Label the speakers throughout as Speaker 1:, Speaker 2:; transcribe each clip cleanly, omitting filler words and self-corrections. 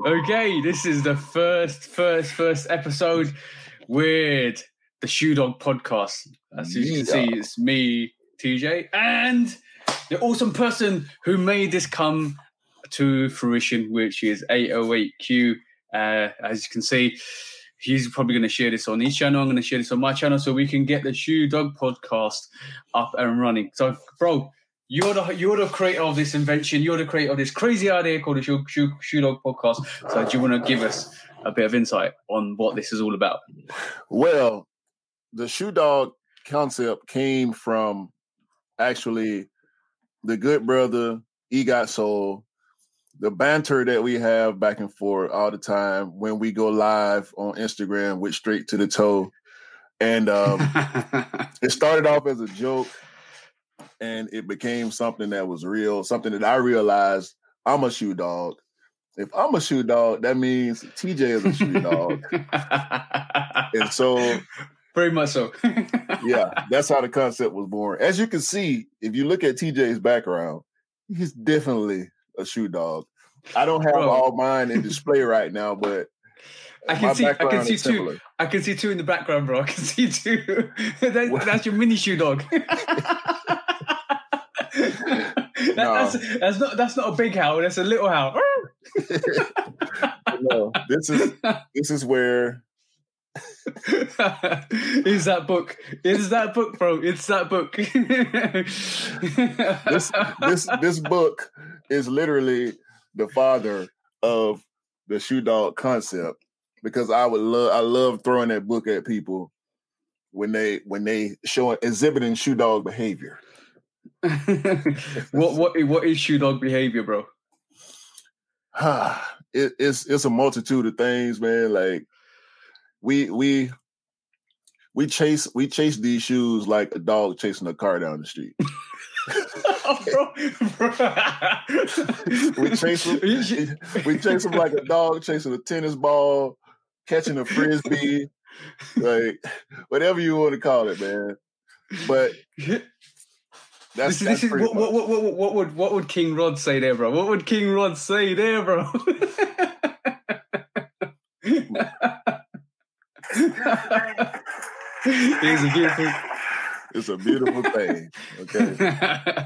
Speaker 1: Okay, this is the first episode with the Shoe Dog podcast. As you can see, it's me, TJ, and the awesome person who made this come to fruition, which is 808Q. As you can see, he's probably going to share this on his channel. I'm going to share this on my channel so we can get the Shoe Dog podcast up and running. So, bro, you're the creator of this invention. You're the creator of this crazy idea called the Shoe Dog podcast. So do you want to give us a bit of insight on what this is all about?
Speaker 2: Well, the Shoe Dog concept came from actually the good brother, Egot Soul, the banter that we have back and forth all the time when we go live on Instagram with Straight to the Toe. And it started off as a joke. And it became something that was real, something that I realized I'm a shoe dog. If I'm a shoe dog, that means TJ is a shoe dog. And so...
Speaker 1: Very much so.
Speaker 2: Yeah, that's how the concept was born. As you can see, if you look at TJ's background, he's definitely a shoe dog. I don't have all mine in display right now, but
Speaker 1: I can see two. I can see two in the background, bro. I can see two. That's your mini shoe dog. That's not a big howl. That's a little howl.
Speaker 2: No, this is where.
Speaker 1: Is that book? Is that book, bro? It's that book.
Speaker 2: This book is literally the father of the shoe dog concept, because I love throwing that book at people when they exhibiting shoe dog behavior.
Speaker 1: What is shoe dog behavior, bro?
Speaker 2: It's a multitude of things, man. Like we chase these shoes like a dog chasing a car down the street.
Speaker 1: Bro.
Speaker 2: we chase them like a dog chasing a tennis ball, catching a frisbee, like whatever you want to call it, man. But That's
Speaker 1: what would King Rod say there, bro? What would King Rod say there, bro?
Speaker 2: It's a beautiful thing. Okay.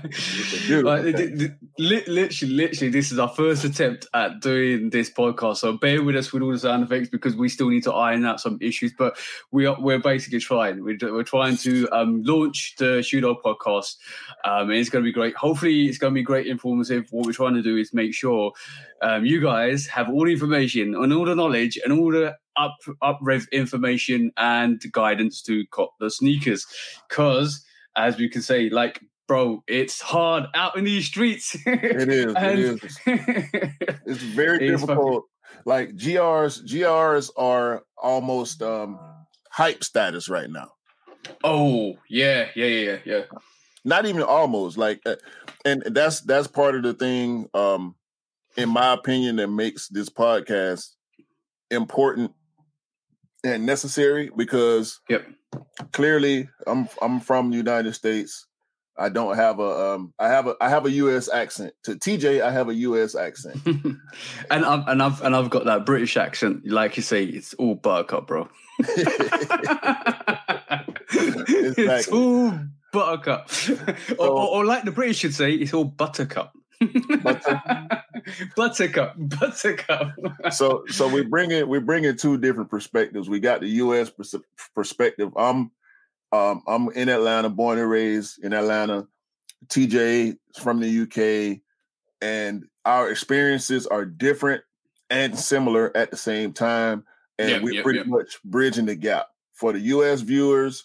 Speaker 2: It's a beautiful thing.
Speaker 1: Literally, this is our first attempt at doing this podcast. So bear with us with all the sound effects because we still need to iron out some issues. But we're basically trying. We're trying to launch the Shoe Dog podcast. And it's going to be great. Hopefully, it's going to be great, informative. What we're trying to do is make sure you guys have all the information and all the knowledge and all the up-rev information and guidance to cop the sneakers. Because, as we can say, like, bro, it's hard out in these streets.
Speaker 2: It is. It's very difficult. Like, GRs are almost hype status right now.
Speaker 1: Oh, yeah.
Speaker 2: Not even almost. Like, and that's part of the thing, in my opinion, that makes this podcast important and necessary, because clearly I'm from the United States. I don't have I have a US accent. To TJ, I have a US accent.
Speaker 1: and I've got that British accent. Like you say, it's all buttercup, bro. It's all buttercup. Or like the British should say, it's all buttercup. Buttercup.
Speaker 2: So we're bringing two different perspectives. We got the U.S. perspective. I'm in Atlanta, born and raised in Atlanta. TJ is from the UK, and our experiences are different and similar at the same time. And we're pretty much bridging the gap. For the U.S. viewers,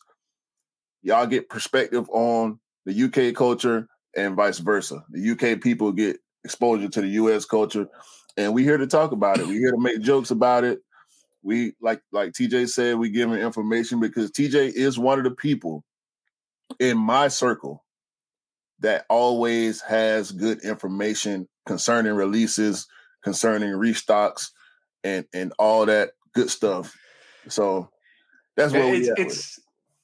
Speaker 2: y'all get perspective on the UK culture, and vice versa. The UK people get exposure to the US culture, and we're here to talk about it. We're here to make jokes about it. We, like TJ said, we give him information because TJ is one of the people in my circle that always has good information concerning releases, concerning restocks, and all that good stuff. So that's what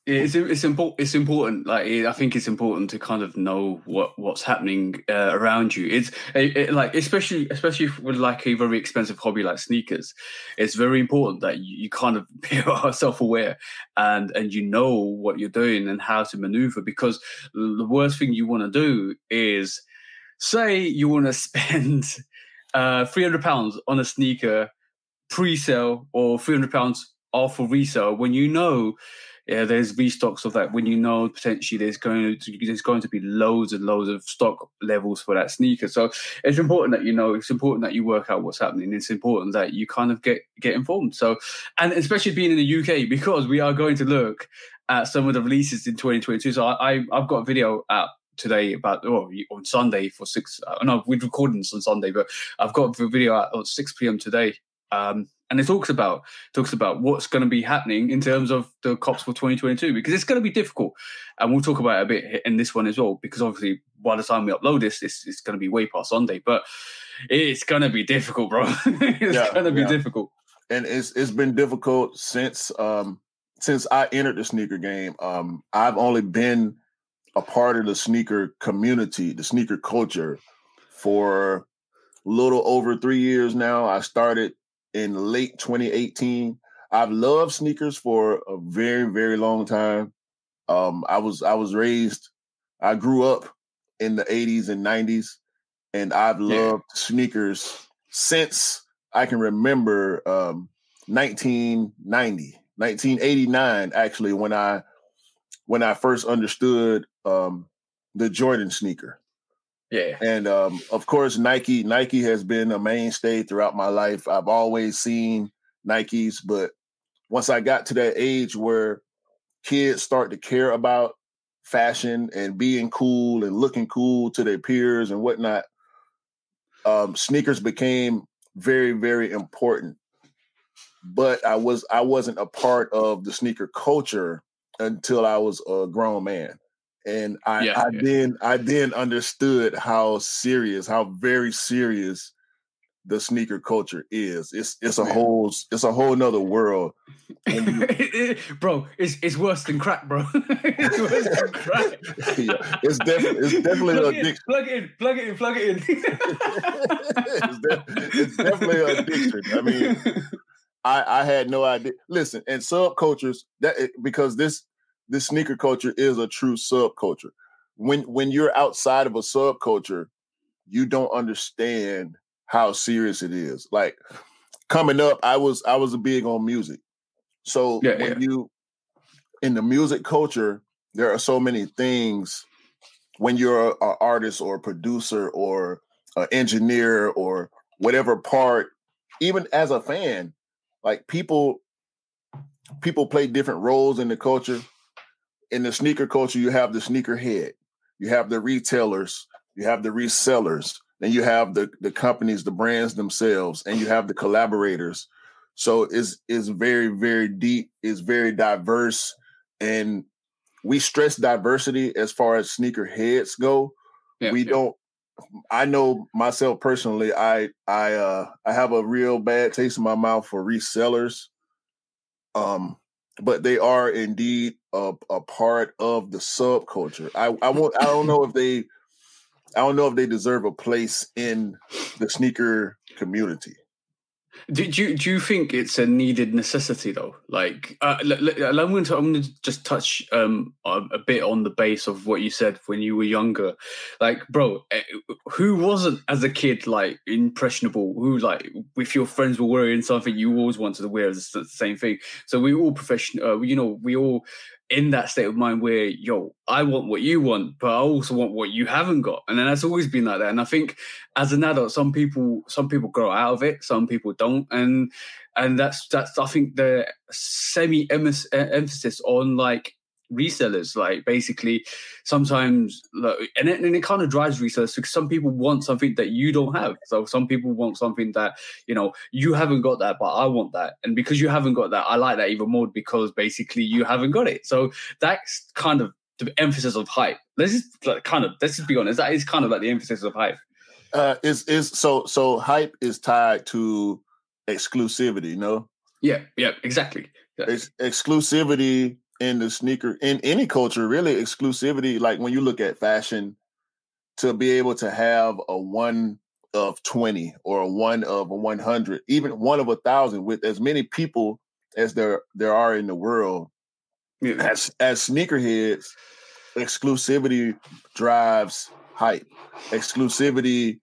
Speaker 1: It's important. It's important. Like I think it's important to kind of know what's happening around you. Like especially with like a very expensive hobby like sneakers. It's very important that you kind of be self-aware and you know what you're doing and how to maneuver. Because the worst thing you want to do is say you want to spend £300 on a sneaker pre-sale or £300 off for resale when you know there's restocks of that, when you know potentially there's going to be loads and loads of stock levels for that sneaker. So it's important that you know, it's important that you work out what's happening. It's important that you kind of get informed. So, and especially being in the UK, because we are going to look at some of the releases in 2022. So I've got a video out today about on Sunday for 6. No, we're recording this on Sunday, but I've got a video out at 6 p.m. today. And it talks about what's going to be happening in terms of the cops for 2022, because it's going to be difficult, and we'll talk about it a bit in this one as well. Because obviously, by the time we upload this, it's going to be way past Sunday, but it's going to be difficult, bro. It's going to be difficult,
Speaker 2: and it's been difficult since I entered the sneaker game. I've only been a part of the sneaker community, the sneaker culture, for a little over 3 years now. I started in late 2018. I've loved sneakers for a very, very long time. I grew up in the 80s and 90s, and I've loved sneakers since I can remember 1989, actually, when I first understood the Jordan sneaker.
Speaker 1: Yeah.
Speaker 2: And of course, Nike has been a mainstay throughout my life. I've always seen Nikes, but once I got to that age where kids start to care about fashion and being cool and looking cool to their peers and whatnot, sneakers became very, very important. But I wasn't a part of the sneaker culture until I was a grown man. And I then understood how very serious the sneaker culture is. It's a whole nother world.
Speaker 1: Bro, it's worse than crack, bro. It's worse than crack.
Speaker 2: It's definitely an addiction.
Speaker 1: Plug it in.
Speaker 2: It's definitely an addiction. I mean, I had no idea. Listen, and subcultures because this sneaker culture is a true subculture. When you're outside of a subculture, you don't understand how serious it is. Like coming up, I was big on music. So you in the music culture, there are so many things when you're an artist or a producer or an engineer or whatever part, even as a fan, like people play different roles in the culture. In the sneaker culture, you have the sneakerhead, you have the retailers, you have the resellers, and you have the companies, the brands themselves, and you have the collaborators. So it's very, very deep, it's very diverse, and we stress diversity as far as sneakerheads go. I know myself personally, I have a real bad taste in my mouth for resellers. But they are indeed a part of the subculture. I don't know if they deserve a place in the sneaker community.
Speaker 1: Do you think it's a needed necessity though? Like, I'm going to just touch a bit on the base of what you said when you were younger. Like, bro, who wasn't as a kid like impressionable? Who, like, if your friends were wearing something, you always wanted to wear the same thing. So we all professional. We all in that state of mind where, I want what you want, but I also want what you haven't got. And then that's always been like that. And I think as an adult, some people grow out of it, some people don't. And that's I think the emphasis on like resellers, like basically sometimes, and it kind of drives resellers because some people want something that you don't have. So some people want something that, you haven't got that, but I want that. And because you haven't got that, I like that even more because basically you haven't got it. So that's kind of the emphasis of hype. Let's just be honest. That is kind of like the emphasis of hype.
Speaker 2: So hype is tied to exclusivity, no?
Speaker 1: Yeah, exactly.
Speaker 2: Exclusivity in the sneaker, in any culture, really, exclusivity, like when you look at fashion, to be able to have a 1 of 20 or a 1 of 100, even 1 of 1,000 with as many people as there are in the world, as sneakerheads, exclusivity drives hype. Exclusivity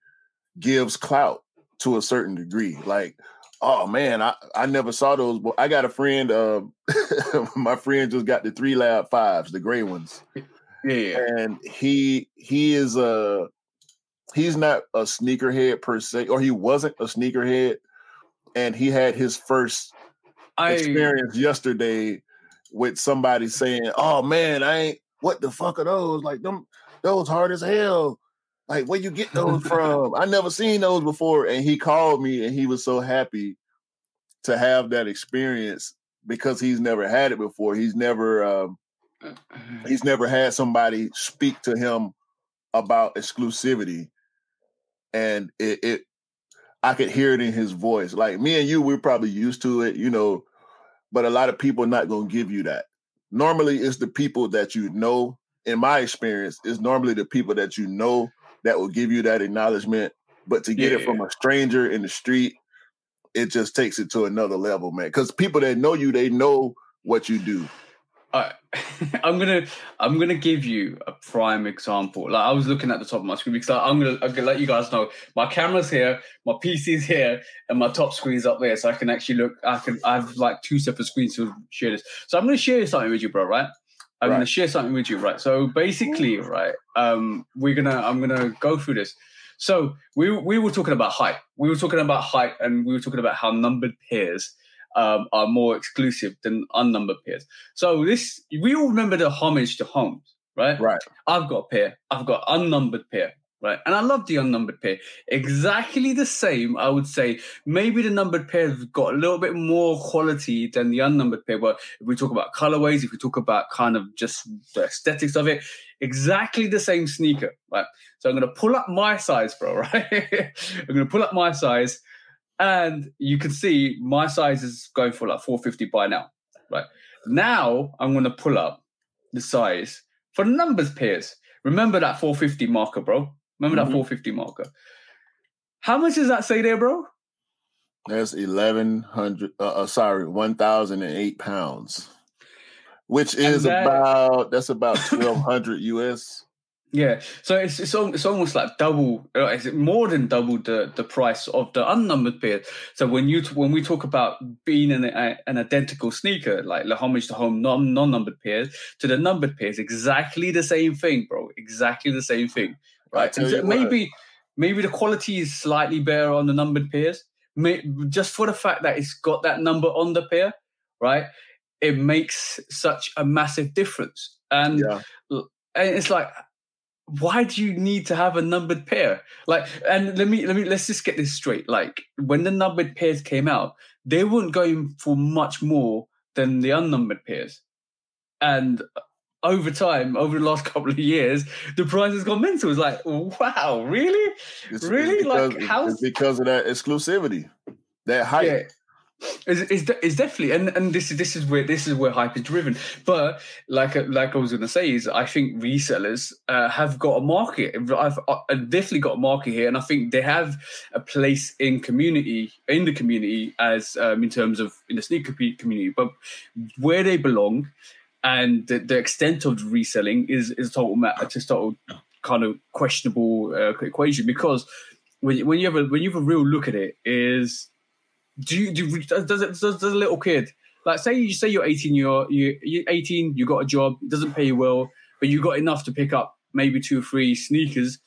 Speaker 2: gives clout to a certain degree. Like, oh man, I never saw those. But I got a friend, my friend just got the 3 Lab 5s, the gray ones.
Speaker 1: Yeah.
Speaker 2: And he is he's not a sneakerhead per se, or he wasn't a sneakerhead. And he had his first experience yesterday with somebody saying, "Oh man, what the fuck are those? Like those hard as hell. Like where you get those from? I never seen those before." And he called me and he was so happy to have that experience because he's never had it before. He's never had somebody speak to him about exclusivity. And I could hear it in his voice. Like me and you, we're probably used to it, but a lot of people are not going to give you that. Normally, it's the people that you know. In my experience, it's normally the people that you know that will give you that acknowledgement. But to get it from a stranger in the street, it just takes it to another level, man. Because people that know you, they know what you do.
Speaker 1: I'm gonna give you a prime example. Like I was looking at the top of my screen because I'm gonna let you guys know my camera's here, my PC's here, and my top screen's up there, so I can actually look. I have like 2 separate screens to share this. So I'm gonna share something with you, bro. Right? I'm gonna share something with you, right? So basically, right, I'm gonna go through this. So we were talking about height. We were talking about height, and we were talking about how numbered pairs are more exclusive than unnumbered pairs. So we all remember the homage to Holmes, right?
Speaker 2: Right.
Speaker 1: I've got a pair. I've got unnumbered pair, right? And I love the unnumbered pair. Exactly the same, I would say. Maybe the numbered pair have got a little bit more quality than the unnumbered pair. But if we talk about colorways, if we talk about kind of just the aesthetics of it, exactly the same sneaker, right? So I'm going to pull up my size, bro, right? I'm going to pull up my size. And you can see my size is going for like 450 by now, right? Now I'm going to pull up the size for the numbers pairs. Remember that 450 marker, bro? Remember that 450 marker? How much does that say there, bro?
Speaker 2: That's 1,008 pounds, which is about 1,200 US.
Speaker 1: Yeah, so it's almost like double. It's more than double the price of the unnumbered pairs. So when we talk about being an identical sneaker, like the homage to home non-numbered pairs to the numbered pairs, exactly the same thing, bro. Exactly the same thing, right? So maybe the quality is slightly better on the numbered pairs, just for the fact that it's got that number on the pair, right? It makes such a massive difference, and it's like, why do you need to have a numbered pair? Like, and let's just get this straight. Like, when the numbered pairs came out, they weren't going for much more than the unnumbered pairs. And over time, over the last couple of years, the price has gone mental. It's like, wow, really?
Speaker 2: It's because of that exclusivity, that hype.
Speaker 1: Yeah. It's definitely, and this is where hype is driven. But like I was going to say, is I think resellers have got a market. I've definitely got a market here, and I think they have a place in the community as in terms of in the sneaker community. But where they belong and the extent of reselling is a total kind of questionable equation, because when you have a real look at it is. Does a little kid, like say you're 18, you're 18, you got a job, it doesn't pay you well, but you got enough to pick up maybe 2 or 3 sneakers,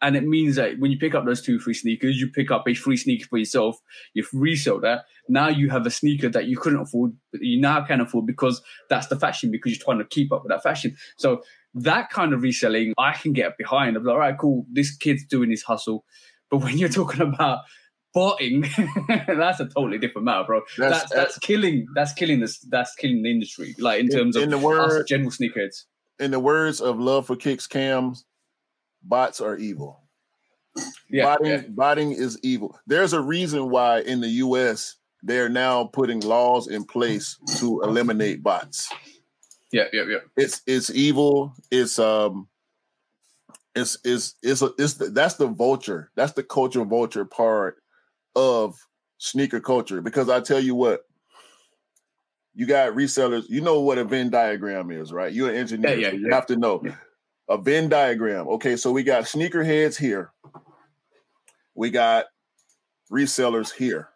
Speaker 1: and it means that when you pick up those 2 or 3 sneakers, you pick up a free sneaker for yourself, you resell that. Now you have a sneaker that you couldn't afford, but you now can afford because that's the fashion, because you're trying to keep up with that fashion. So that kind of reselling, I can get behind. I'm like, all right, cool, this kid's doing his hustle. But when you're talking about botting, that's a totally different matter, bro. That's killing the industry. Like in terms of us general sneakerheads.
Speaker 2: In the words of Love for Kicks Cams, bots are evil. Botting is evil. There's a reason why in the US they're now putting laws in place to eliminate bots.
Speaker 1: Yeah.
Speaker 2: It's evil. That's the vulture. That's the culture vulture part of sneaker culture. Because I tell you what, you got resellers. You know what a Venn diagram is, right? You're an engineer, so you have to know a Venn diagram. Okay, so we got sneakerheads here. We got resellers here.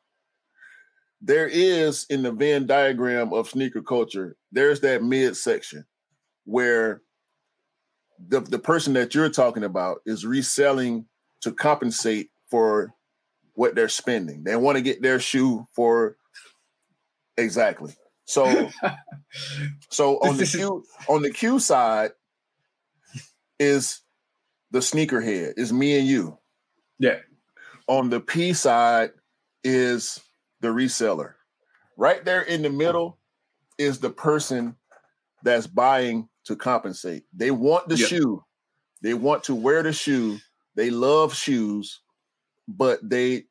Speaker 2: There is, in the Venn diagram of sneaker culture, there's that midsection where the person that you're talking about is reselling to compensate for what they're spending. They want to get their shoe for exactly. So on the Q side is the sneakerhead, is me and you.
Speaker 1: Yeah.
Speaker 2: On the P side is the reseller. Right there in the middle is the person that's buying to compensate. They want the shoe. They want to wear the shoe. They love shoes, but they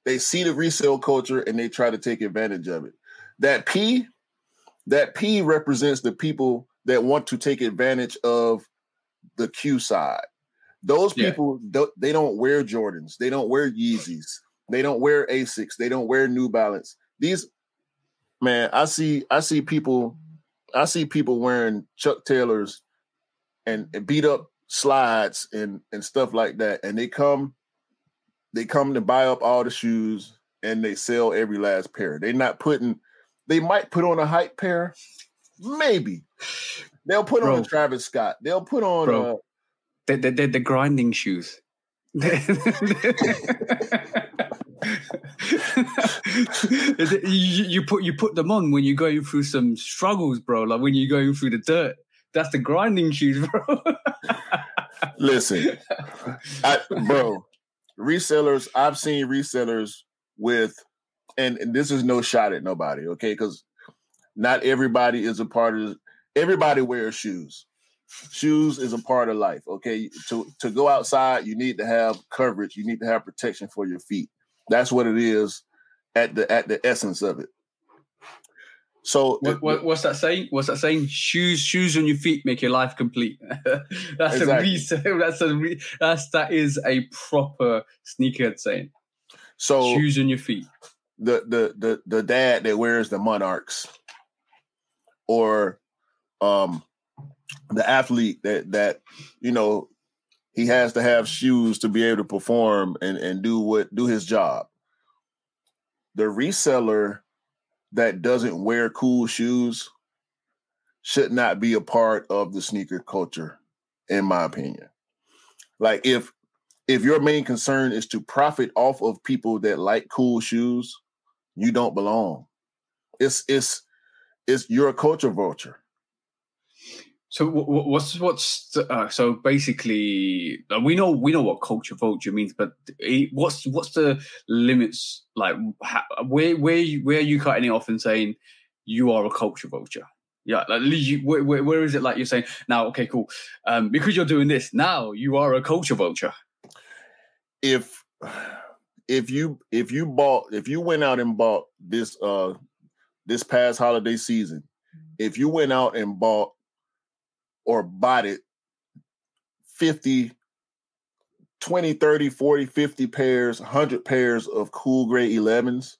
Speaker 2: see the resale culture and they try to take advantage of it. That P represents the people that want to take advantage of the Q side. Those people, they don't wear Jordans. They don't wear Yeezys. They don't wear Asics. They don't wear New Balance. These, man, I see people wearing Chuck Taylors and beat up slides and stuff like that. And they come to buy up all the shoes and they sell every last pair. They might put on a hype pair. Maybe. They'll put on a Travis Scott. They'll put on
Speaker 1: the grinding shoes. you put them on when you're going through some struggles, bro. Like when you're going through the dirt. That's the grinding shoes, bro.
Speaker 2: Listen, bro, resellers. I've seen resellers with, and this is no shot at nobody, okay? Because not everybody is a part of. Everybody wears shoes. Shoes is a part of life, okay? To go outside, you need to have coverage. You need to have protection for your feet. That's what it is at the essence of it. So
Speaker 1: what's that saying? What's that saying? Shoes on your feet make your life complete. That's exactly. That is a proper sneakerhead saying.
Speaker 2: So
Speaker 1: shoes on your feet.
Speaker 2: The dad that wears the Monarchs, or the athlete that he has to have shoes to be able to perform and do his job. The reseller that doesn't wear cool shoes should not be a part of the sneaker culture, in my opinion. Like if your main concern is to profit off of people that like cool shoes, you don't belong. You're a culture vulture.
Speaker 1: So so basically we know what culture vulture means, but what's the limits? Like where are you cutting it off and saying you are a culture vulture? Yeah, like where is it like you're saying now? Okay, cool. Because you're doing this now, you are a culture vulture.
Speaker 2: If you went out and bought this past holiday season, if you went out and bought it 50, 20, 30, 40, 50 pairs, 100 pairs of cool gray 11s,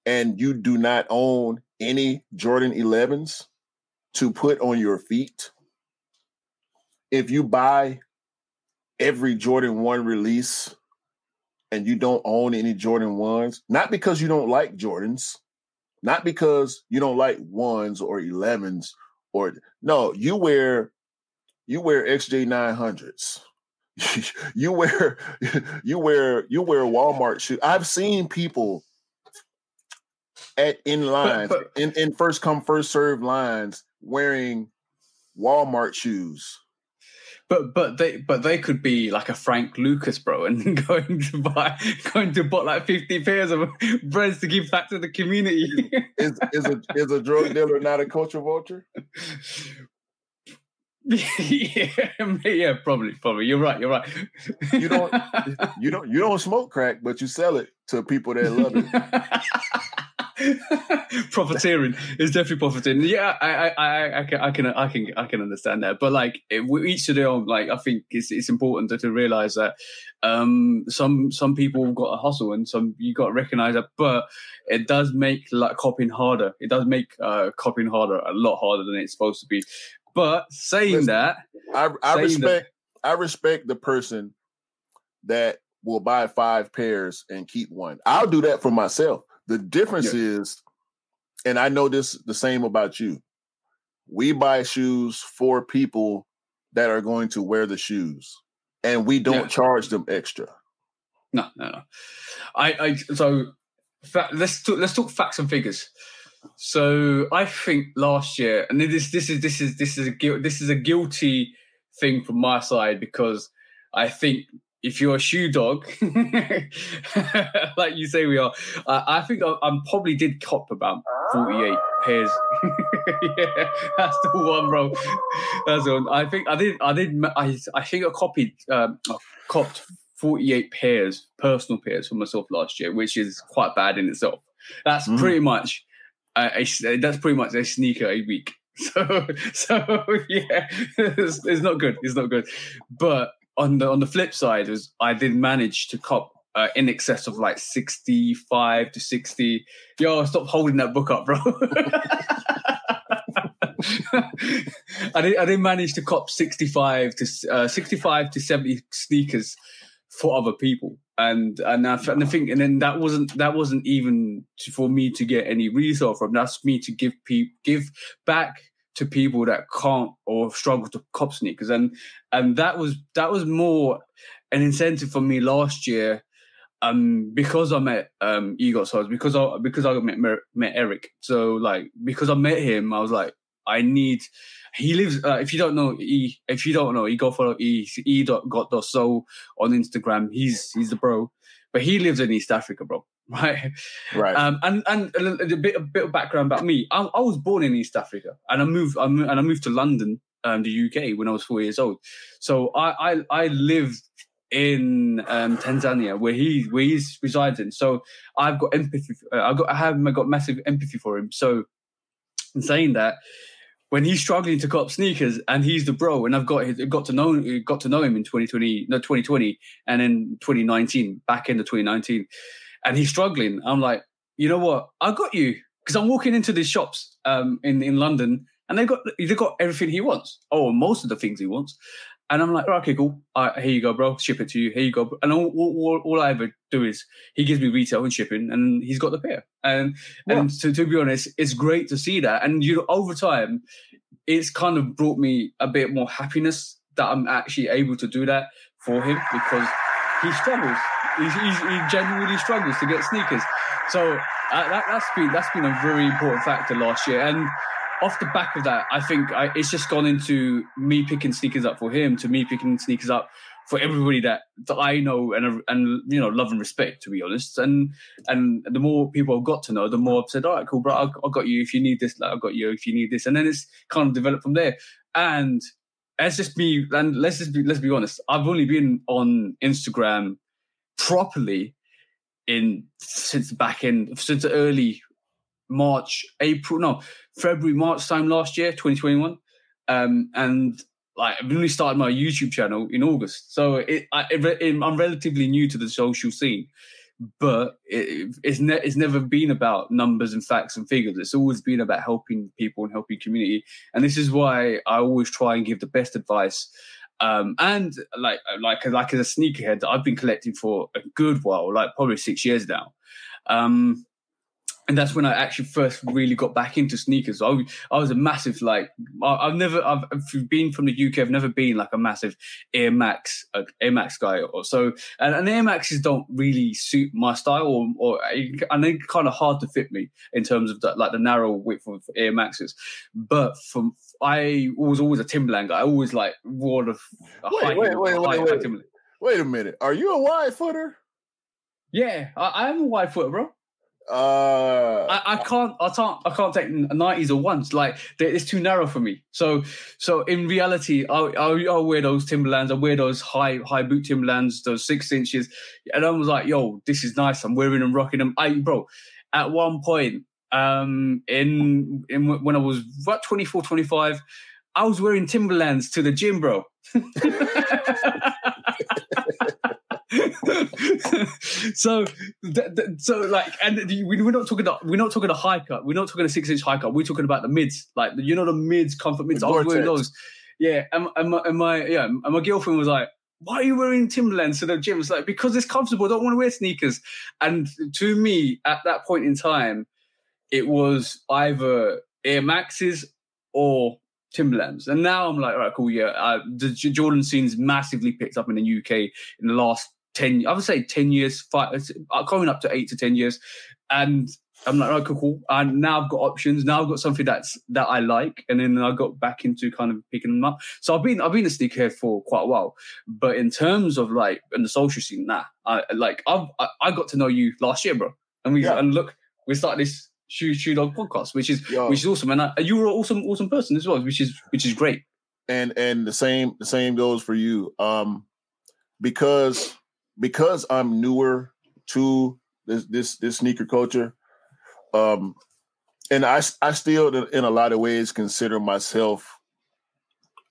Speaker 2: and you do not own any Jordan 11s to put on your feet, if you buy every Jordan 1 release and you don't own any Jordan 1s, not because you don't like Jordans, not because you don't like 1s or 11s, no, you wear XJ 900s. you wear Walmart shoes. I've seen people in lines, in first come first serve lines, wearing Walmart shoes.
Speaker 1: But they could be like a Frank Lucas, bro, and going to buy like 50 pairs of breads to give back to the community.
Speaker 2: Is a drug dealer not a culture vulture?
Speaker 1: yeah, probably. You're right.
Speaker 2: You don't smoke crack, but you sell it to people that love it.
Speaker 1: Profiteering is definitely profiteering. Yeah, I can understand that. But like, each to their own. Like, I think it's important to realize that some people have got to hustle, and some you got to recognize that. But it does make like copying harder. It does make copying harder, a lot harder than it's supposed to be. But saying that,
Speaker 2: I respect the person that will buy 5 pairs and keep one. I'll do that for myself. The difference is, and I know this the same about you, we buy shoes for people that are going to wear the shoes, and we don't charge them extra.
Speaker 1: No. Let's talk facts and figures. So I think last year, and this is a guilty thing from my side, because I think if you're a shoe dog, like you say we are, I think I probably did cop about 48 pairs. Yeah, that's the one, bro. That's the one. I think I copped 48 pairs, personal pairs for myself last year, which is quite bad in itself. That's pretty much a sneaker a week. So yeah, it's not good. It's not good. But on the flip side, I did manage to cop in excess of like 65 to 60. Yo, stop holding that book up, bro. I did manage to cop 65 to 70 sneakers for other people, and then that wasn't even for me to get any resale from. That's me to give back to people that can't or struggle to cop sneakers, and that was more an incentive for me last year, because I met Egot Size, because I met Eric. So like, because I met him, I was like, he lives, if you don't know, you go follow e.got.so on Instagram. He's the bro, but he lives in East Africa, bro. Right. And a bit of background about me. I was born in East Africa, and I moved to London, the UK, when I was 4 years old. So I lived in Tanzania, where he's residing. So I've got empathy. I got massive empathy for him. So in saying that, when he's struggling to cop sneakers and he's the bro, and I've got to know him in 2020 and in 2019, back into 2019, and he's struggling, I'm like, you know what? I got you, because I'm walking into these shops in London, and they've got everything he wants, or most of the things he wants. And I'm like, okay, cool. Here you go, bro. Ship it to you. Here you go. And all I ever do is he gives me retail and shipping, and he's got the pair. And to be honest, it's great to see that. And over time, it's kind of brought me a bit more happiness that I'm actually able to do that for him, because he struggles. He genuinely struggles to get sneakers. So that's been a very important factor last year. And off the back of that, I think it's just gone into me picking sneakers up for him, to me picking sneakers up for everybody that I know and love and respect, to be honest. And the more people I've got to know, the more I've said, all right, cool, bro, I've got you if you need this. Like, I've got you if you need this. And then it's kind of developed from there. And let's be honest, I've only been on Instagram properly since the early February, March time last year, 2021. And like, I've only started my YouTube channel in August. So I'm relatively new to the social scene, but it's never been about numbers and facts and figures. It's always been about helping people and helping community. And this is why I always try and give the best advice. And like as a sneakerhead, I've been collecting for a good while, like probably 6 years now. And that's when I actually first really got back into sneakers. I was a massive, like, I've been from the UK. I've never been like a massive Air Max guy or so. And Air Maxes don't really suit my style, and they're kind of hard to fit me in terms of the narrow width of Air Maxes. But I was always a Timberland guy. I always like wore the high Timberland.
Speaker 2: Wait a minute. Are you a wide footer?
Speaker 1: Yeah, I am a wide footer, bro. I can't take 90s or ones. Like, it's too narrow for me. So in reality, I'll wear those Timberlands. I wear those high boot Timberlands, those 6 inches, and I was like, yo, this is nice. I'm wearing them, rocking them. at one point, in when I was about 24, 25, I was wearing Timberlands to the gym, bro. so like, and we're not talking a high cut. We're not talking a 6-inch high cut. We're talking about the mids, like the mids, comfort mids. I was wearing those. Yeah, and my girlfriend was like, "Why are you wearing Timberlands to the gym?" It's like, because it's comfortable. I don't want to wear sneakers. And to me, at that point in time, it was either Air Maxes or Timberlands. And now I'm like, all right, cool, yeah. The Jordan scene's massively picked up in the UK in the last 10, I would say 10 years, coming up to 8 to 10 years. And I'm like, okay, cool. And now I've got options. Now I've got something that I like. And then I got back into kind of picking them up. So I've been a sneakerhead for quite a while. But in terms of like in the social scene, I got to know you last year, bro. And look, we started this Shoe Dog podcast, which is awesome. And you were an awesome person as well, which is great.
Speaker 2: And the same goes for you. Because I'm newer to this sneaker culture. And I still, in a lot of ways, consider myself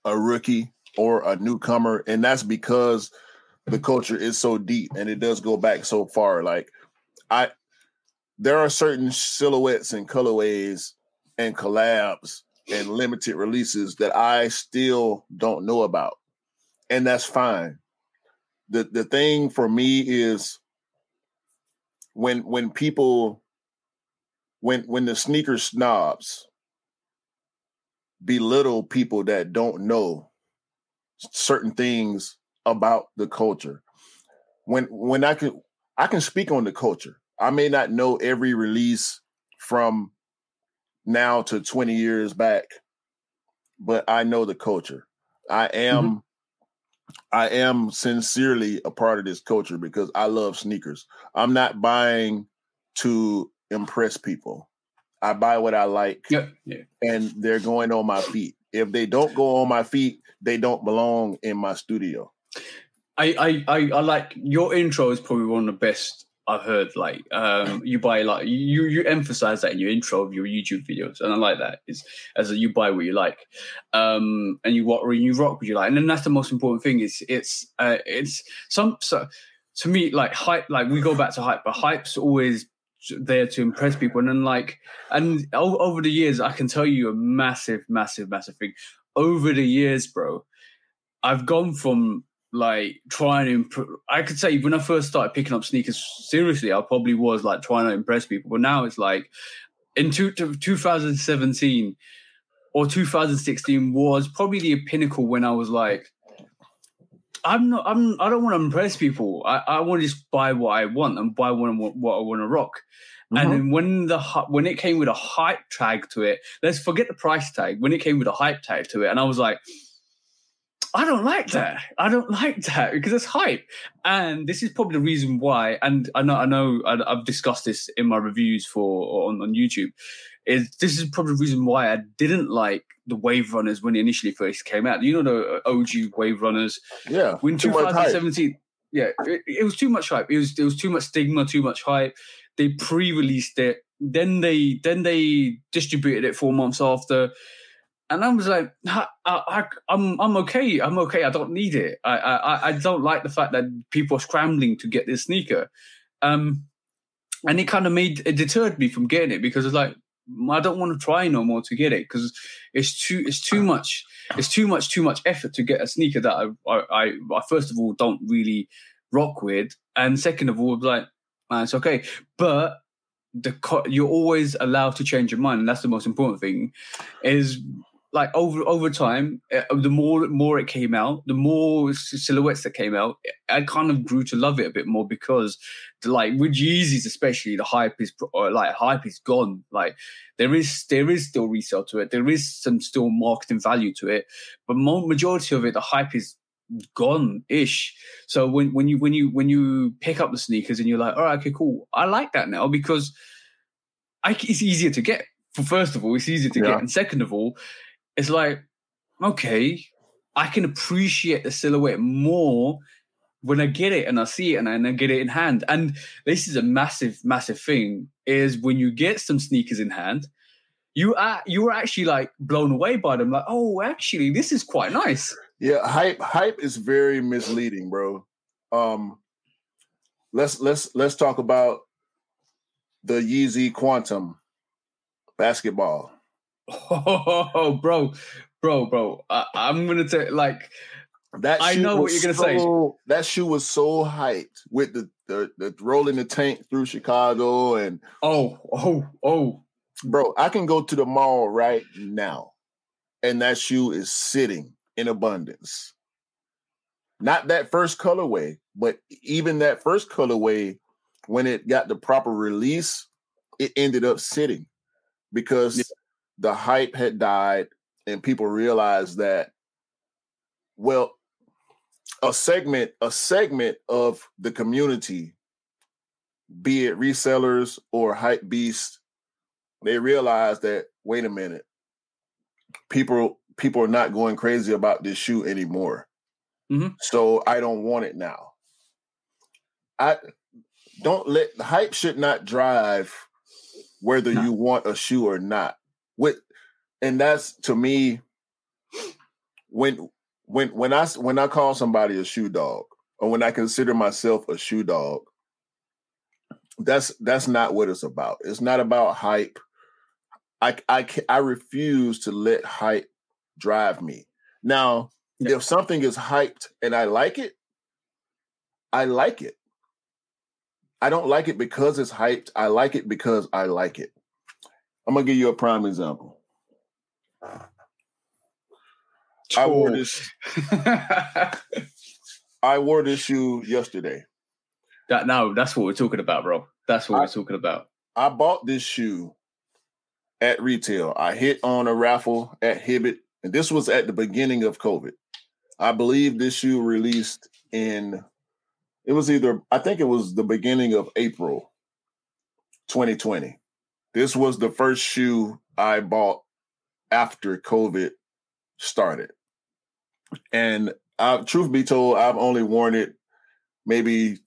Speaker 2: a rookie or a newcomer, and that's because the culture is so deep and it does go back so far. Like, there are certain silhouettes and colorways and collabs and limited releases that I still don't know about, and that's fine. The thing for me is when the sneaker snobs belittle people that don't know certain things about the culture. When I can speak on the culture. I may not know every release from now to 20 years back, but I know the culture. I am sincerely a part of this culture because I love sneakers. I'm not buying to impress people. I buy what I like, and they're going on my feet. If they don't go on my feet, they don't belong in my studio.
Speaker 1: I like your intro is probably one of the best I've heard. Like, you buy, like, you emphasize that in your intro of your YouTube videos, and I like that. Is as a, you buy what you like, and you rock what you like, and then that's the most important thing. It's so to me, like, hype. Like, we go back to hype, but hype's always there to impress people, and then over the years, I can tell you a massive thing. Over the years, bro, I've gone from like trying to improve. I could say when I first started picking up sneakers seriously, I probably was like trying to impress people. But now it's like in 2017 or 2016 was probably the pinnacle when I was like, I don't want to impress people. I want to just buy what I want and buy what I want to rock. And then when it came with a hype tag to it, let's forget the price tag. When it came with a hype tag to it, and I was like, I don't like that. I don't like that because it's hype. And this is probably the reason why, and I know I've discussed this in my reviews on YouTube, this is probably the reason why I didn't like the Wave Runners when they initially first came out. You know, the OG Wave Runners?
Speaker 2: Yeah.
Speaker 1: When 2017, it was too much hype. It was too much stigma, too much hype. They pre-released it. Then they distributed it 4 months after. And I was like, I'm okay. I'm okay. I don't need it. I don't like the fact that people are scrambling to get this sneaker. And it kind of deterred me from getting it because it's like, I don't want to try no more to get it because it's too much effort to get a sneaker that I first of all don't really rock with, and second of all, like, man, it's okay. But you're always allowed to change your mind, and that's the most important thing. Is like over time, the more it came out, the more silhouettes that came out, I kind of grew to love it a bit more because, like with Yeezys especially, the hype is gone. Like there is still resale to it, there is some still marketing value to it, but majority of it, the hype is gone-ish. So when you pick up the sneakers and you're like, all right, okay, cool, I like that now because it's easier to get. First of all, it's easier to get, and second of all, it's like, okay, I can appreciate the silhouette more when I get it and I see it and I get it in hand, and this is a massive, massive thing, is when you get some sneakers in hand, you were actually like blown away by them. Like, oh, actually, this is quite nice.
Speaker 2: Yeah, hype is very misleading, bro. Let's talk about the Yeezy Quantum basketball.
Speaker 1: Oh, bro. I'm gonna say like
Speaker 2: that.
Speaker 1: I know what you're gonna say.
Speaker 2: That shoe was so hyped with the rolling the tank through Chicago and
Speaker 1: oh.
Speaker 2: Bro, I can go to the mall right now, and that shoe is sitting in abundance. Not that first colorway, but even that first colorway, when it got the proper release, it ended up sitting because the hype had died and people realized that, well, a segment of the community, be it resellers or hype beasts, they realized that, wait a minute, people are not going crazy about this shoe anymore.
Speaker 1: Mm-hmm.
Speaker 2: So I don't want it now. The hype should not drive whether you want a shoe or not. And that's, to me, when I call somebody a shoe dog, or when I consider myself a shoe dog, that's not what it's about. It's not about hype. I refuse to let hype drive me. Now, if something is hyped and I like it, I like it. I don't like it because it's hyped. I like it because I like it. I'm going to give you a prime example. I wore this shoe yesterday.
Speaker 1: That's what we're talking about, bro. That's what we're talking about.
Speaker 2: I bought this shoe at retail. I hit on a raffle at Hibbett, and this was at the beginning of COVID. I believe this shoe released I think it was the beginning of April 2020. This was the first shoe I bought after COVID started. And truth be told, I've only worn it maybe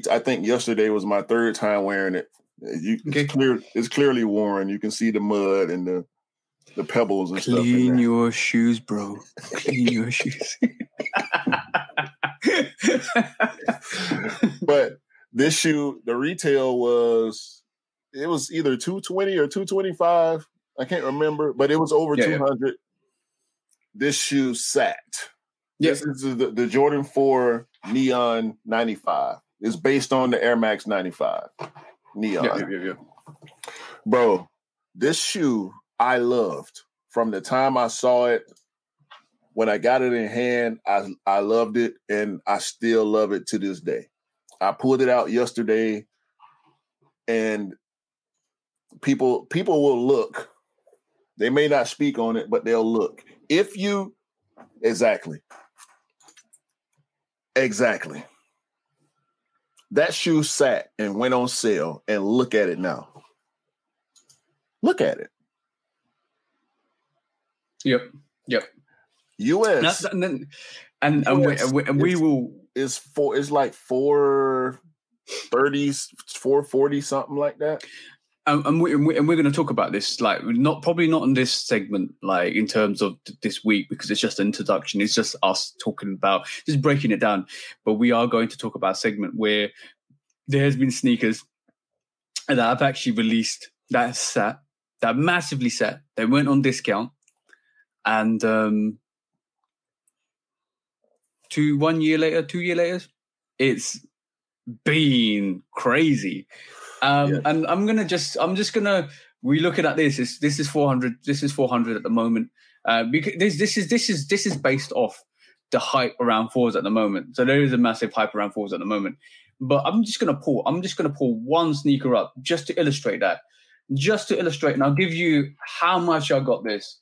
Speaker 2: I think yesterday was my third time wearing it. It's clearly worn. You can see the mud and the pebbles and stuff.
Speaker 1: Clean your shoes, bro. Clean your shoes.
Speaker 2: But this shoe, the retail was either $220 or $225. I can't remember, but it was over $200. Yeah. This shoe sat. Yes. This is the Jordan 4 Neon 95. It's based on the Air Max 95 Neon.
Speaker 1: Yeah.
Speaker 2: Bro, this shoe I loved from the time I saw it. When I got it in hand, I loved it, and I still love it to this day. I pulled it out yesterday, and people will look. They may not speak on it, but they'll look. Exactly. That shoe sat and went on sale, and look at it now. Look at it.
Speaker 1: Yep.
Speaker 2: US
Speaker 1: and we will.
Speaker 2: It's like 430, 440, something like that.
Speaker 1: And we're going to talk about this, like, probably not in this segment, like in terms of this week, because it's just an introduction. It's just us talking about, just breaking it down. But we are going to talk about a segment where there has been sneakers that have actually released that massively sat. They went on discount, and 2 years later, it's been crazy. And we're looking at this. This is 400. This is 400 at the moment. Because this is based off the hype around fours at the moment. So there is a massive hype around fours at the moment. But I'm just gonna pull one sneaker up just to illustrate that. And I'll give you how much I got this.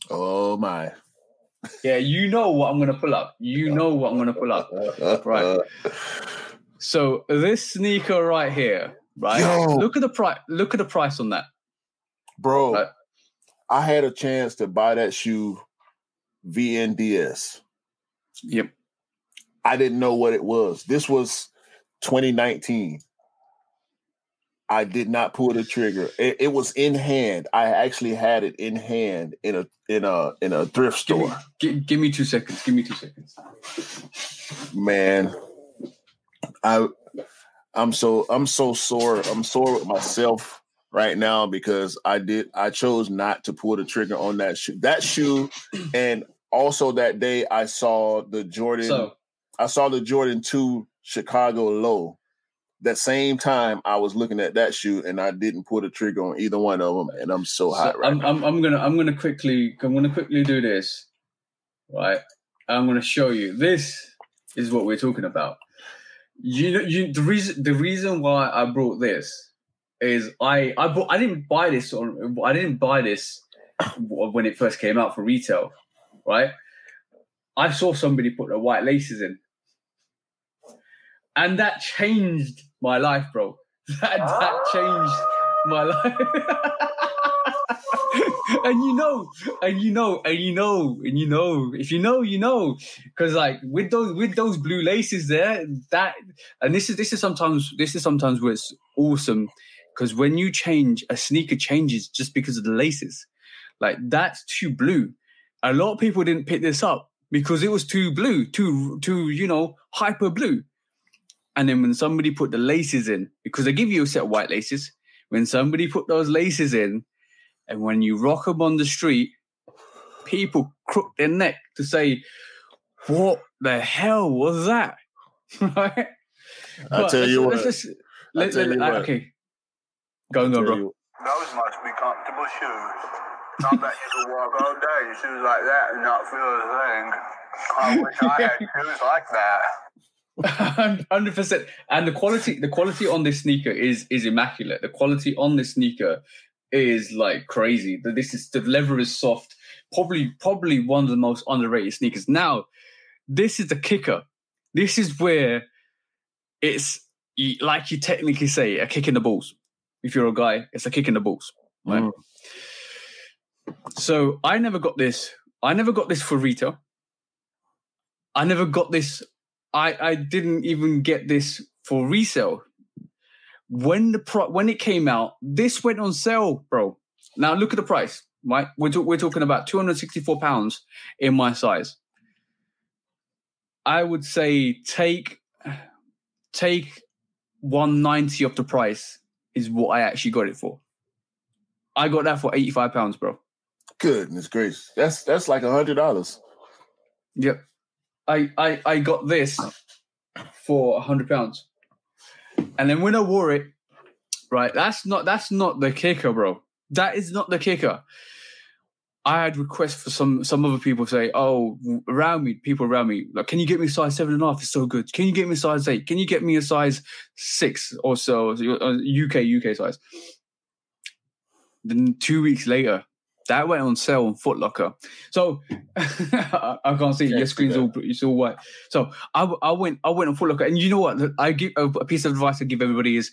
Speaker 2: Oh my.
Speaker 1: Yeah, you know what I'm gonna pull up. Right. So this sneaker right here, right? Yo. Look at the price. Look at the price on that,
Speaker 2: bro. Right. I had a chance to buy that shoe VNDS.
Speaker 1: Yep.
Speaker 2: I didn't know what it was. This was 2019. I did not pull the trigger. It was in hand. I actually had it in hand in a thrift store.
Speaker 1: Give me 2 seconds. Give me 2 seconds.
Speaker 2: Man, I'm so sore. I'm sore with myself right now because I chose not to pull the trigger on that shoe. That shoe, and also that day I saw the Jordan. I saw the Jordan 2 Chicago Low. That same time I was looking at that shoe and I didn't pull the trigger on either one of them, and I'm so hot right now.
Speaker 1: I'm gonna quickly do this, right? I'm gonna show you. This is what we're talking about. The reason why I brought this is I didn't buy this when it first came out for retail, right? I saw somebody put the white laces in, and that changed my life, bro. That changed my life. And you know, if you know, you know, because like with those blue laces there, this is sometimes where it's awesome, because when you change, a sneaker changes just because of the laces. Like, that's too blue. A lot of people didn't pick this up because it was too blue, too hyper blue. And then when somebody put the laces in, because they give you a set of white laces, when somebody put those laces in, and when you rock them on the street, people crook their neck to say, what the hell was that? Right?
Speaker 2: I'll tell you what.
Speaker 1: Okay. Go on, bro.
Speaker 3: Those must be comfortable shoes. Not that you can walk all day in shoes like that and not feel a thing. I wish I had shoes like that.
Speaker 1: 100%. And the quality on this sneaker is immaculate. The quality on this sneaker is like crazy. The leather is soft. Probably one of the most underrated sneakers. Now, this is the kicker. This is where it's, like you technically say, a kick in the balls. If you're a guy, it's a kick in the balls. Right? Mm. So I never got this for retail. I never got this. I didn't even get this for resale. When it came out, this went on sale, bro. Now look at the price, right? We're talking about £264 in my size. I would say take £190 off the price is what I actually got it for. I got that for £85, bro.
Speaker 2: Goodness gracious, that's like $100.
Speaker 1: Yep. I got this for £100, and then when I wore it, right? That's not the kicker, bro. That is not the kicker. I had requests for some other people say, "Oh, people around me, like, can you get me a size 7.5? It's so good. Can you get me a size 8? Can you get me a size 6 or so? UK size." Then 2 weeks later, that went on sale on Foot Locker. So I can't see your screen's all white. So I went on Foot Locker, and you know what? I give a piece of advice I give everybody is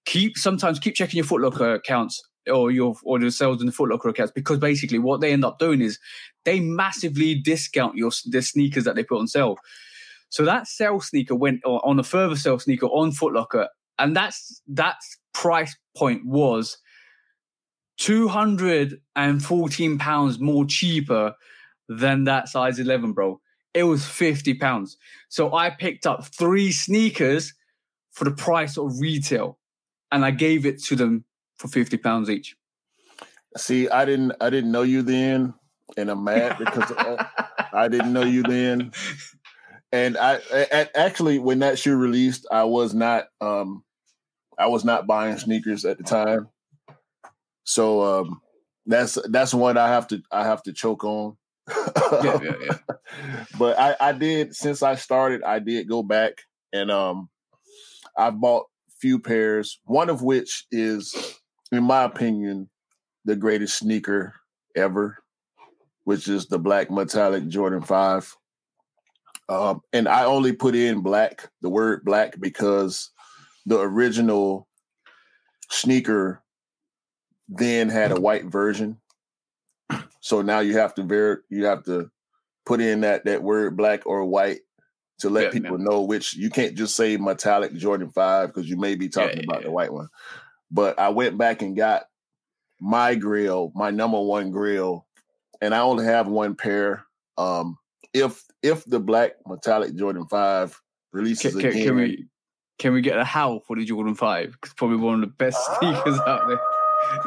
Speaker 1: keep checking your Foot Locker accounts or the sales in the Foot Locker accounts, because basically what they end up doing is they massively discount the sneakers that they put on sale. So that sale sneaker went on a further sale sneaker on Foot Locker, and that price point was £214 more cheaper than that size 11, bro. It was £50. So I picked up 3 sneakers for the price of retail, and I gave it to them for £50 each.
Speaker 2: See, I didn't know you then, and I'm mad because I didn't know you then. And I actually, when that shoe released, I was not buying sneakers at the time. So that's one I have to choke on. Yeah. But I did, since I started, I did go back, and I bought few pairs, one of which is, in my opinion, the greatest sneaker ever, which is the black metallic Jordan 5. And I only put in black, the word black, because the original sneaker then had a white version. So now you have to put in that word black or white to let people know which you can't just say metallic Jordan 5 because you may be talking about the white one. But I went back and got my grill, my number one grill, and I only have one pair. If the black metallic Jordan 5 releases again,
Speaker 1: can we get a howl for the Jordan 5? It's probably one of the best sneakers out there.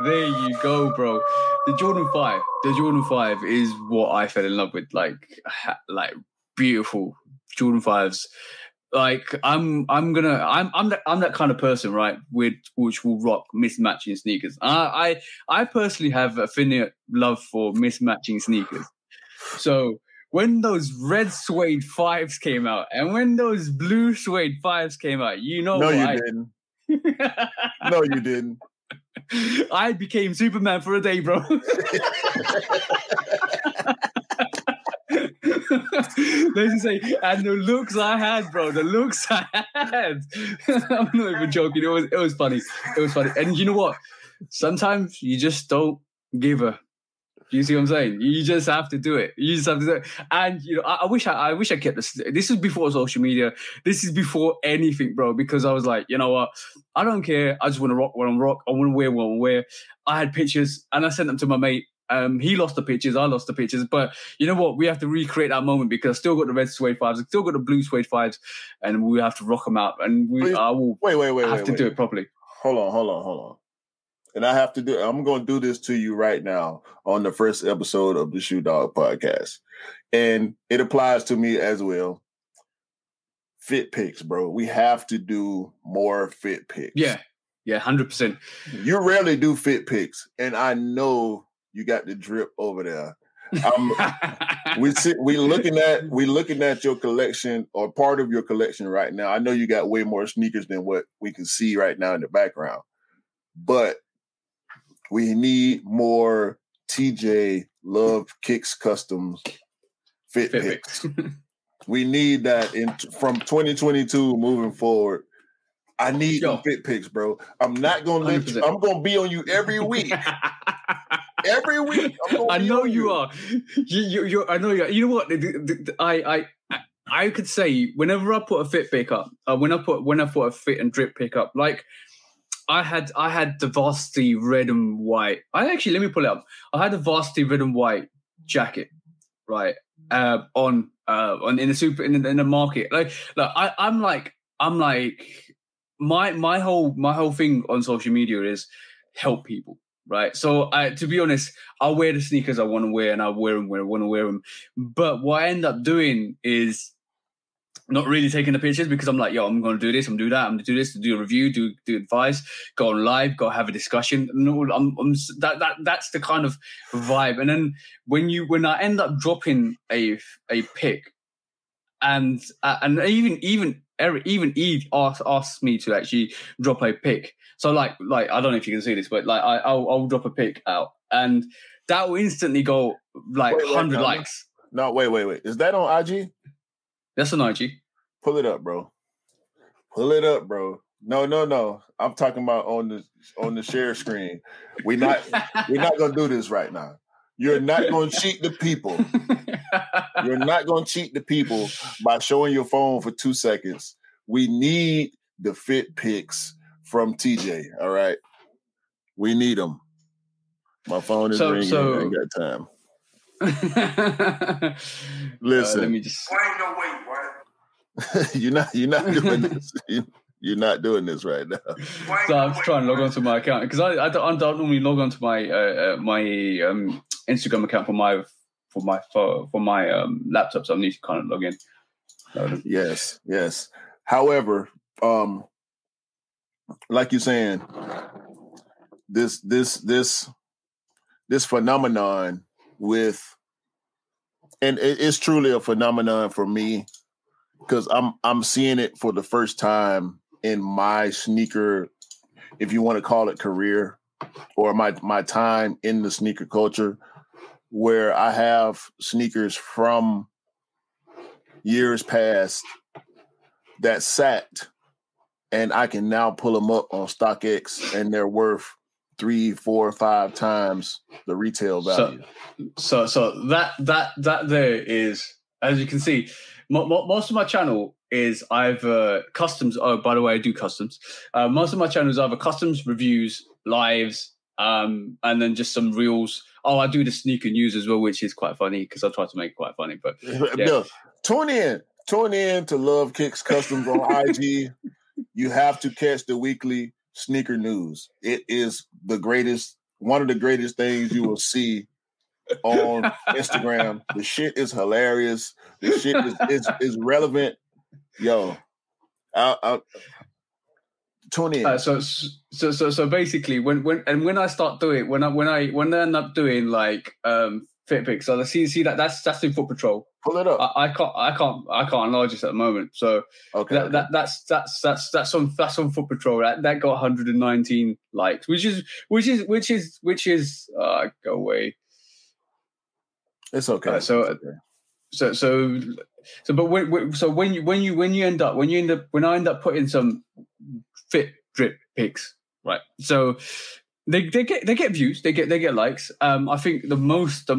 Speaker 1: There you go, bro. The Jordan 5 is what I fell in love with. Like beautiful Jordan 5s. Like I'm that kind of person, right? Which will rock mismatching sneakers. I personally have affinity love for mismatching sneakers. So when those red suede 5s came out and when those blue suede 5s came out, you know,
Speaker 2: didn't. No, you didn't.
Speaker 1: I became Superman for a day, bro. Let's just say, and the looks I had, bro. The looks I had. I'm not even joking. It was funny. It was funny. And you know what? Sometimes you just don't give a. You see what I'm saying? You just have to do it. You just have to do it. And you know, I wish I kept this. This is before social media. This is before anything, bro. Because I was like, you know what? I don't care. I just want to rock what I rock. I want to wear what I wear. I had pictures and I sent them to my mate. He lost the pictures. I lost the pictures. But you know what? We have to recreate that moment because I still got the red suede 5s. I still got the blue suede 5s, and we have to rock them out. And I will have to do it properly.
Speaker 2: Hold on. And I have to do. I'm going to do this to you right now on the first episode of the Shoe Dog podcast, and it applies to me as well. Fit pics, bro. We have to do more fit pics.
Speaker 1: Yeah, 100%.
Speaker 2: You rarely do fit pics, and I know you got the drip over there. We looking at your collection or part of your collection right now. I know you got way more sneakers than what we can see right now in the background, but we need more TJ Lovekickscustom fit pics. We need that from 2022 moving forward. I need fit pics, bro. I'm not gonna let you, I'm gonna be on you every week. Every week.
Speaker 1: I know you are. I know you are. You know what? I could say whenever I put a fit pic up, when I put a fit and drip pic up, like I had the Varsity red and white. Let me pull it up. I had the Varsity red and white jacket, right? On in the market. I'm like my whole thing on social media is help people, right? So to be honest, I'll wear the sneakers I want to wear and I'll wear them when I want to wear them. But what I end up doing is not really taking the pictures because I'm like, I'm going to do this, I'm going to do that, I'm going to do this, to do a review, do advice, go on live, go have a discussion. That's the kind of vibe. And then when I end up dropping a pic, and even Eve asked me to actually drop a pic. So like I don't know if you can see this, but like I'll drop a pic out, and that will instantly go like 100 likes.
Speaker 2: No, wait. Is that on IG?
Speaker 1: That's an IG.
Speaker 2: Pull it up, bro. No. I'm talking about on the share screen. We're not gonna do this right now. You're not gonna cheat the people. You're not gonna cheat the people by showing your phone for 2 seconds. We need the fit pics from TJ. All right, we need them. My phone is ringing. I ain't got time. Listen,
Speaker 1: let me just.
Speaker 2: You're not doing this. You're not doing this right now.
Speaker 1: So I'm just trying to log onto my account because I don't normally log onto my my Instagram account for my laptop. So I need to kind of log in.
Speaker 2: Yes. However, like you're saying, this phenomenon with, and it's truly a phenomenon for me because I'm seeing it for the first time in my sneaker, if you want to call it career, or my time in the sneaker culture, where I have sneakers from years past that sat, and I can now pull them up on StockX, and they're worth 3, 4, 5 times the retail value.
Speaker 1: So that there is, as you can see, most of my channel is either customs. Oh, by the way, I do customs. Most of my channel is either customs, reviews, lives, and then just some reels. Oh, I do the sneaker news as well, which is quite funny because I try to make it quite funny. But yeah.
Speaker 2: No, tune in to Love Kicks Customs on IG. You have to catch the weekly sneaker news. It is one of the greatest things you will see on Instagram. The shit is hilarious. The shit is relevant. Yo, I'll tune in.
Speaker 1: So basically, when I start doing when I end up doing like fit pics, so see that's in Foot Patrol.
Speaker 2: Pull it up.
Speaker 1: I can't enlarge this at the moment. So
Speaker 2: okay,
Speaker 1: that's on Foot Patrol. That got 119 likes, which is go away.
Speaker 2: It's okay.
Speaker 1: But when I end up putting some fit drip pics, right? So they get views, they get likes. I think the most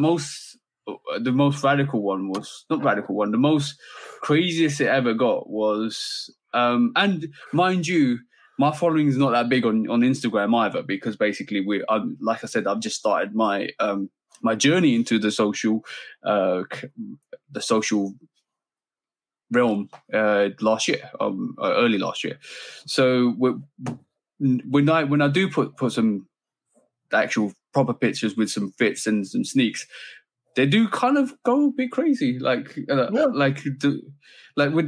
Speaker 1: radical one was not radical one. The most craziest it ever got was and mind you, my following is not that big on Instagram either, because basically like I said, I've just started my my journey into the social realm last year, early last year. So when I do put some actual proper pictures with some fits and some sneaks, they do kind of go a bit crazy, like with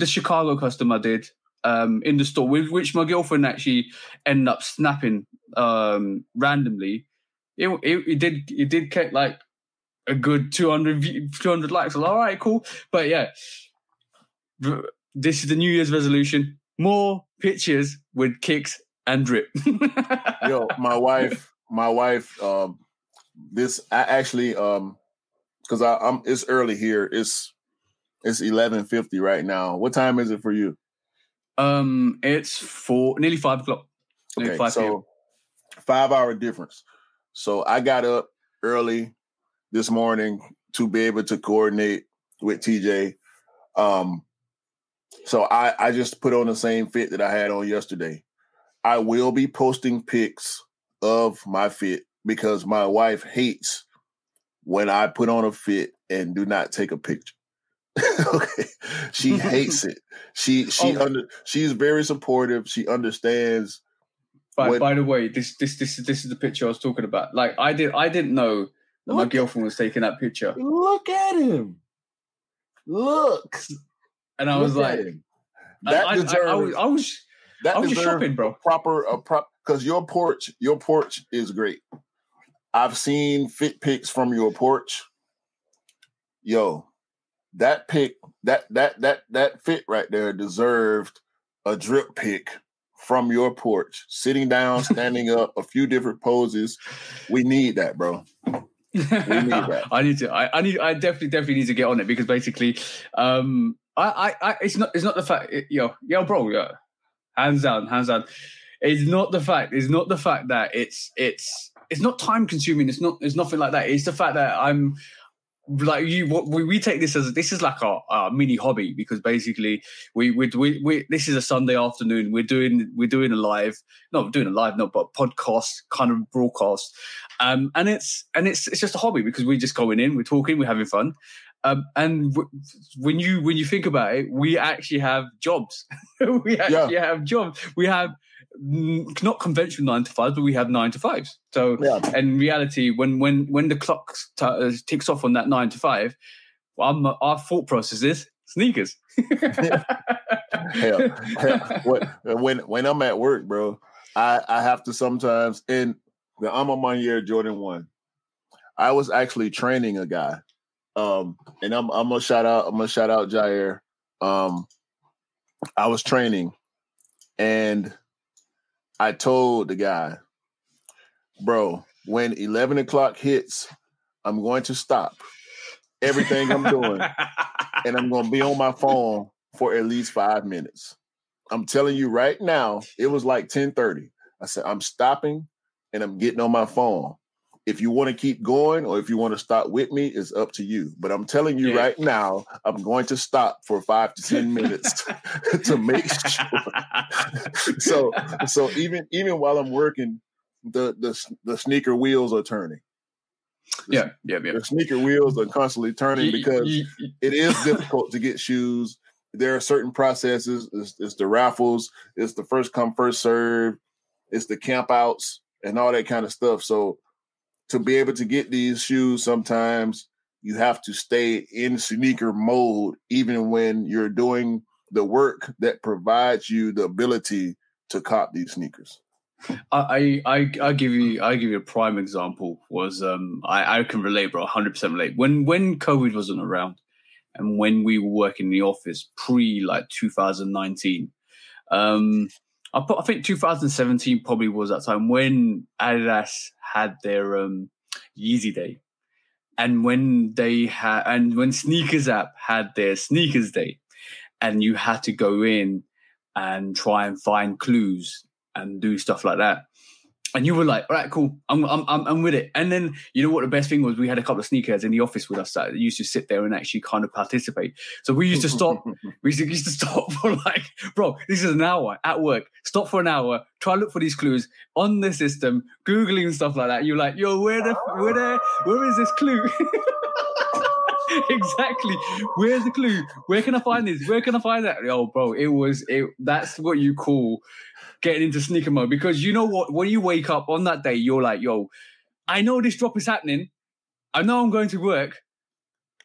Speaker 1: the Chicago custom I did in the store, which my girlfriend actually ended up snapping randomly. It did get like a good 200 likes. All right, cool. But yeah, this is the New Year's resolution: more pictures with kicks and drip.
Speaker 2: Yo, my wife. This I actually because I'm it's early here. It's 11:50 right now. What time is it for you?
Speaker 1: It's nearly 5 o'clock.
Speaker 2: Okay, 5 so 5-hour difference. So I got up early this morning to be able to coordinate with TJ. So I just put on the same fit that I had on yesterday. I will be posting pics of my fit because my wife hates when I put on a fit and do not take a picture. Okay, she hates it. She's very supportive. She understands.
Speaker 1: By the way, this is the picture I was talking about. Like I didn't know that my girlfriend was taking that picture.
Speaker 2: Look at him. Look.
Speaker 1: And I was like, I was just shopping, bro.
Speaker 2: Proper because your porch is great. I've seen fit pics from your porch. Yo, that pic, that fit right there deserved a drip pic from your porch. Sitting down, standing up, a few different poses. We need that, bro. We need that.
Speaker 1: I definitely need to get on it, because basically, it's not the fact, yo, bro, yeah, hands down. It's not the fact that it's not time consuming. It's nothing like that. It's the fact that I'm like you. We take this is like our mini hobby, because basically we this is a Sunday afternoon. We're doing a live, not doing a live, no, but podcast kind of broadcast. And it's just a hobby, because we're just going in, we're talking, we're having fun. And when you think about it, we actually have jobs. We actually have jobs. We have not conventional 9 to 5s, but we have 9 to 5s. So in reality, when the clock ticks off on that 9 to 5, our thought process is sneakers.
Speaker 2: Hell. When I'm at work, bro, I have to sometimes, and I'm on my year Jordan 1. I was actually training a guy. And I'm gonna shout out Jair. I was training, and I told the guy, bro, when 11 o'clock hits, I'm going to stop everything I'm doing, and I'm going to be on my phone for at least 5 minutes. I'm telling you right now, it was like 10:30. I said, I'm stopping and I'm getting on my phone, If you want to keep going or if you want to stop with me, it's up to you. But I'm telling you right now, I'm going to stop for 5 to 10 minutes to make sure. So even while I'm working, the sneaker wheels are turning. The sneaker wheels are constantly turning because it is difficult to get shoes. There are certain processes. It's the raffles. It's the first come, first serve. It's the camp outs and all that kind of stuff. So to be able to get these shoes, sometimes you have to stay in sneaker mode, even when you're doing the work that provides you the ability to cop these sneakers.
Speaker 1: I give you a prime example. Was I can relate, bro, 100% relate. When COVID wasn't around, and when we were working in the office pre 2019, I think 2017 probably was that time when Adidas had their Yeezy Day, and when Sneakers app had their Sneakers Day, and you had to go in and try and find clues and do stuff like that. And you were like, all right, cool, I'm with it. And then, you know what the best thing was? We had a couple of sneakerheads in the office with us that used to sit there and actually kind of participate. So we used to stop. We used to stop for bro, this is an hour at work. Stop for an hour, try to look for these clues on the system, Googling stuff like that. You're like, yo, where is this clue? Exactly. Where's the clue? Where can I find this? Where can I find that? Yo, bro, that's what you call getting into sneaker mode, because you know what? When you wake up on that day, you're like, yo, I know this drop is happening. I know I'm going to work,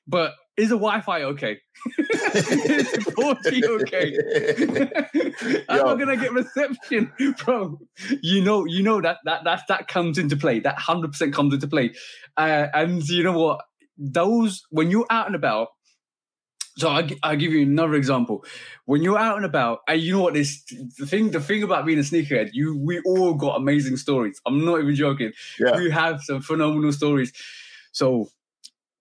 Speaker 1: but is the Wi-Fi okay? Is the 4G okay? Am I gonna get reception, bro? You know that comes into play. That 100% comes into play. And you know what? Those, when you're out and about. So I'll give you another example. When you're out and about, and you know what, the thing about being a sneakerhead, we all got amazing stories. I'm not even joking. Yeah. We have some phenomenal stories. So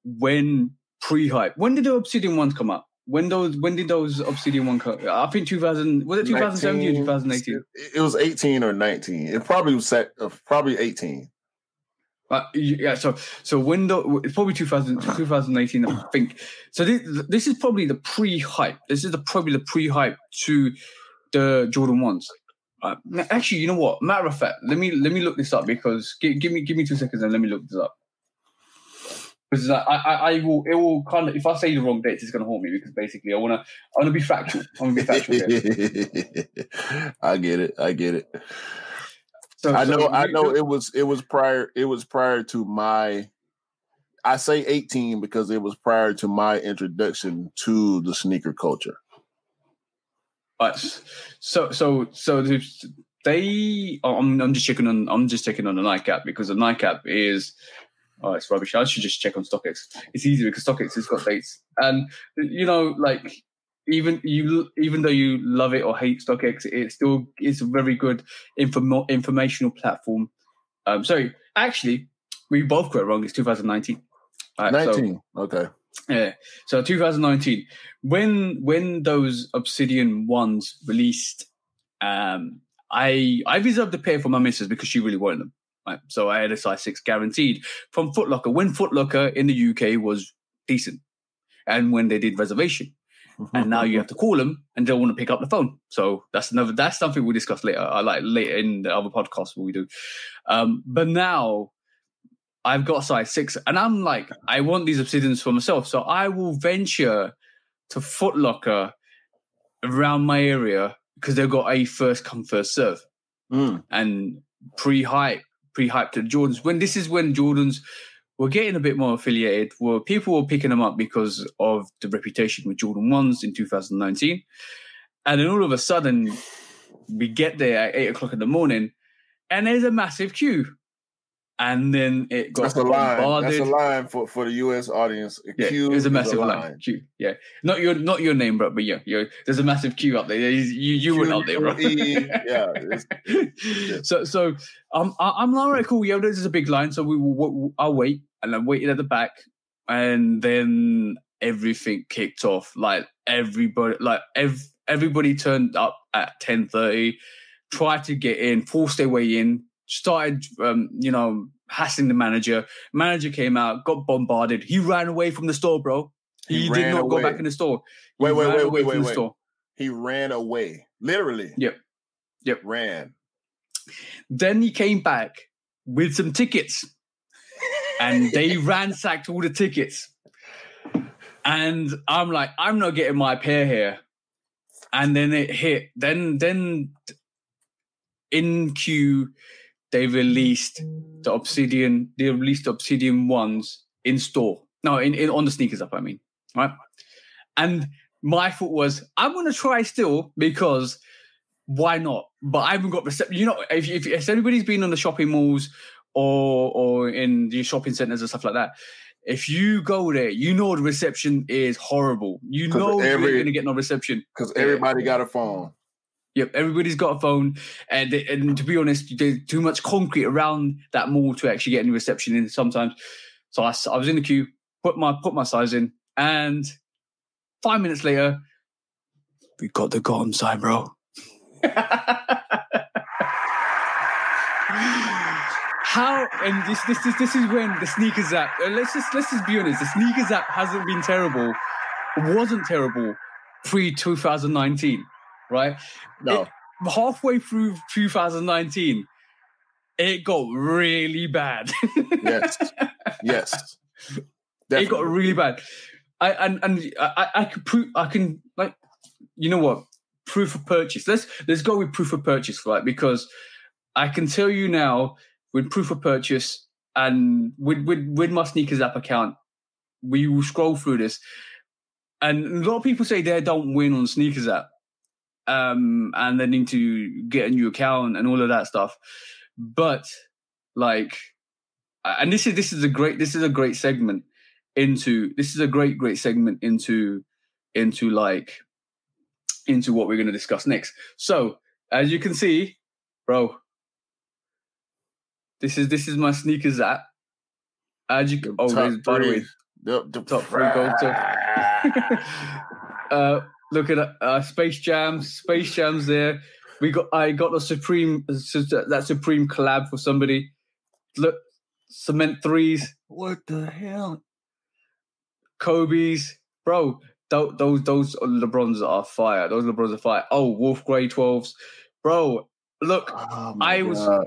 Speaker 1: when pre-hype, when did the Obsidian ones come up? When did those Obsidian ones come? I think 2000, was it 2017 or 2018?
Speaker 2: It was 18 or 19. It probably was probably 18.
Speaker 1: Yeah, so when it's probably 2018, I think. So this is probably the pre-hype. This is probably the pre-hype to the Jordan 1s. Actually, you know what? Matter of fact, let me look this up, because give me 2 seconds and let me look this up. Because I will, it will kind of, if I say the wrong dates, it's going to haunt me, because basically I want to be factual. I want to be factual here.
Speaker 2: I get it. So I know it was prior to my, I say 18 because it was prior to my introduction to the sneaker culture.
Speaker 1: So I'm just checking on the Nike app, because the Nike app is, it's rubbish. I should just check on StockX. It's easier because StockX has got dates, and you know, like, even though you love it or hate StockX, it's a very good informational platform. Sorry, actually, we both got it wrong. It's 2019.
Speaker 2: 19. Okay.
Speaker 1: Yeah. So 2019, when those Obsidian ones released, I reserved a pair for my missus because she really wanted them. Right? So I had a size 6 guaranteed from Foot Locker, when Foot Locker in the UK was decent, and when they did reservation. And now you have to call them and they don't want to pick up the phone. So that's something we'll discuss later. Later in the other podcast what we do. But now I've got size 6 and I'm like, I want these Obsidians for myself. So I will venture to Foot Locker around my area, because they've got a first come, first serve. And pre-hype to Jordans. When Jordans were getting a bit more affiliated, where people were picking them up because of the reputation with Jordan 1s in 2019. And then all of a sudden, we get there at 8 o'clock in the morning, and there's a massive queue. And then it got bombarded.
Speaker 2: That's a line for the US audience.
Speaker 1: Queue, it was a massive line. Queue. Yeah. Not your name, bro, but yeah, there's a massive queue up there. You weren't up there, bro.
Speaker 2: Yeah.
Speaker 1: So I'm like, all right, cool. Yeah, this is a big line. So I'll wait. And I waited at the back, and then everything kicked off. Like everybody turned up at 10:30, tried to get in, forced their way in, started, hassling the manager. Manager came out, got bombarded. He ran away from the store, bro. He did not go back in the store.
Speaker 2: Wait. He ran away. Literally.
Speaker 1: Yep.
Speaker 2: Ran.
Speaker 1: Then he came back with some tickets. And they ransacked all the tickets. And I'm like, I'm not getting my pair here. And then it hit. Then in Q, they released the Obsidian. They released the Obsidian ones in store. No, on the sneakers app, I mean. Right? And my thought was, I'm going to try still because why not? But I haven't got reception. You know, if anybody's been on the shopping malls or in the shopping centers and stuff like that, if you go there, you know the reception is horrible. You know you're going to get no reception.
Speaker 2: Because everybody got a phone.
Speaker 1: Yep, everybody's got a phone. And to be honest, there's too much concrete around that mall to actually get any reception in sometimes. So I was in the queue, put my size in, and 5 minutes later, we got the Gotham sign, bro. How and this is when the sneakers app. Let's just be honest. The sneakers app hasn't been terrible. Wasn't terrible pre-2019, right?
Speaker 2: No.
Speaker 1: Halfway through 2019, it got really bad. Yes. Definitely. It got really bad. I can like, you know what? Proof of purchase. Let's go with proof of purchase, right? Because I can tell you now, with proof of purchase and with my sneakers app account, we will scroll through this, and a lot of people say they don't win on sneakers app, and they need to get a new account and all of that stuff. But like, and this is a great segment into what we're going to discuss next. So as you can see, bro. This is my sneakers app. As you by the way, the top three go to. Look at Space Jam's there. I got the Supreme collab for somebody. Look, Cement 3s.
Speaker 2: What the hell?
Speaker 1: Kobe's, bro. Those LeBrons are fire. Those LeBrons are fire. Oh, Wolf Grey 12s, bro. Look,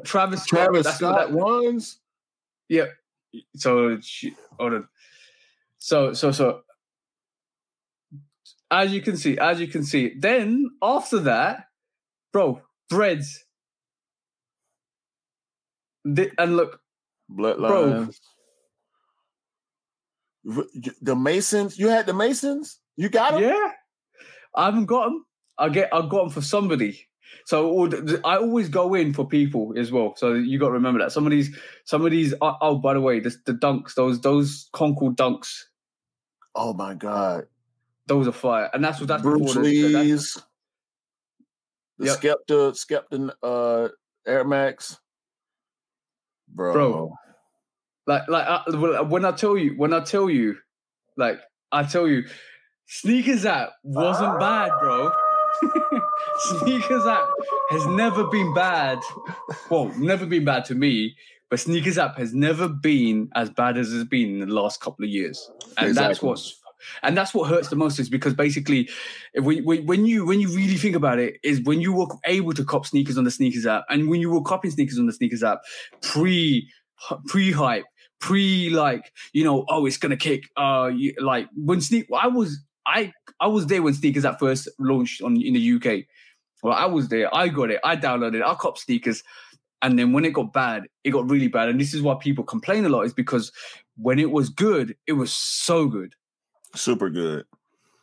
Speaker 1: Travis Scott
Speaker 2: ones.
Speaker 1: Yeah. So hold on. So as you can see, then after that, bro, Threads. And look,
Speaker 2: Bloodlines. Bro. The Masons. You had the Masons. You got them.
Speaker 1: Yeah, I haven't got them. I got them for somebody. So I always go in for people as well. So you got to remember that some of these. Oh, by the way, the dunks, those Concord dunks.
Speaker 2: Oh my God,
Speaker 1: those are fire, and that's
Speaker 2: Bruce Lee's. The Skepta Air Max, bro.
Speaker 1: Like when I tell you, sneakers app wasn't bad, bro. Sneakers app has never been bad. Well, never been bad to me, but sneakers app has never been as bad as it's been in the last couple of years. And
Speaker 2: exactly.
Speaker 1: that's what hurts the most, is because basically when you really think about it, is when you were able to cop sneakers on the sneakers app, and when you were copying sneakers on the sneakers app pre-hype, like, you know, oh, it's gonna kick. Like when I was there when sneakers app first launched in the UK. Well, I was there. I got it. I downloaded it. I copped sneakers. And then when it got bad, it got really bad. And this is why people complain a lot, is because when it was good, it was so good.
Speaker 2: Super good.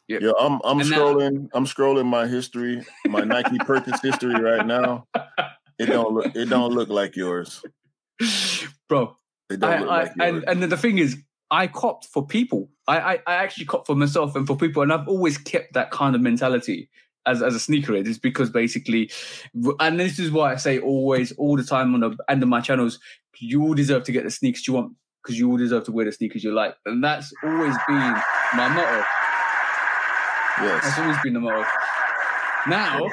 Speaker 1: Yeah,
Speaker 2: I'm scrolling my history, my Nike purchase history right now. It don't look like yours,
Speaker 1: bro.
Speaker 2: It don't look like yours.
Speaker 1: And the thing is, I copped for people. I actually copped for myself and for people, and I've always kept that kind of mentality as a sneakerhead. Is because basically, and this is why I say always, all the time on the end of my channels, you all deserve to get the sneakers you want, because you all deserve to wear the sneakers you like, and that's always been my motto.
Speaker 2: Yes,
Speaker 1: that's always been the motto. Now,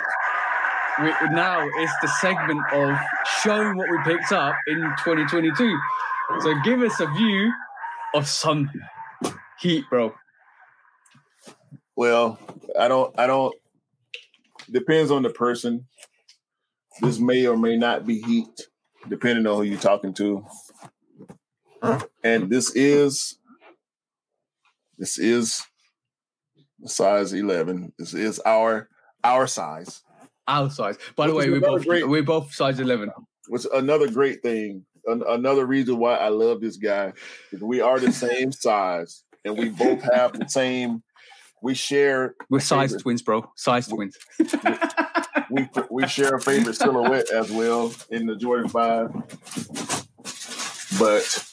Speaker 1: now it's the segment of showing what we picked up in 2022. So give us a view of some heat, bro.
Speaker 2: Well, I don't. Depends on the person. This may or may not be heat, depending on who you're talking to. And this is size 11. This is our size.
Speaker 1: Our size. By the way, we're both size 11.
Speaker 2: Which another great thing. Another reason why I love this guy is we are the same size, and we both have the same. We're
Speaker 1: size twins, bro. Size twins.
Speaker 2: We share a favorite silhouette as well in the Jordan 5. But,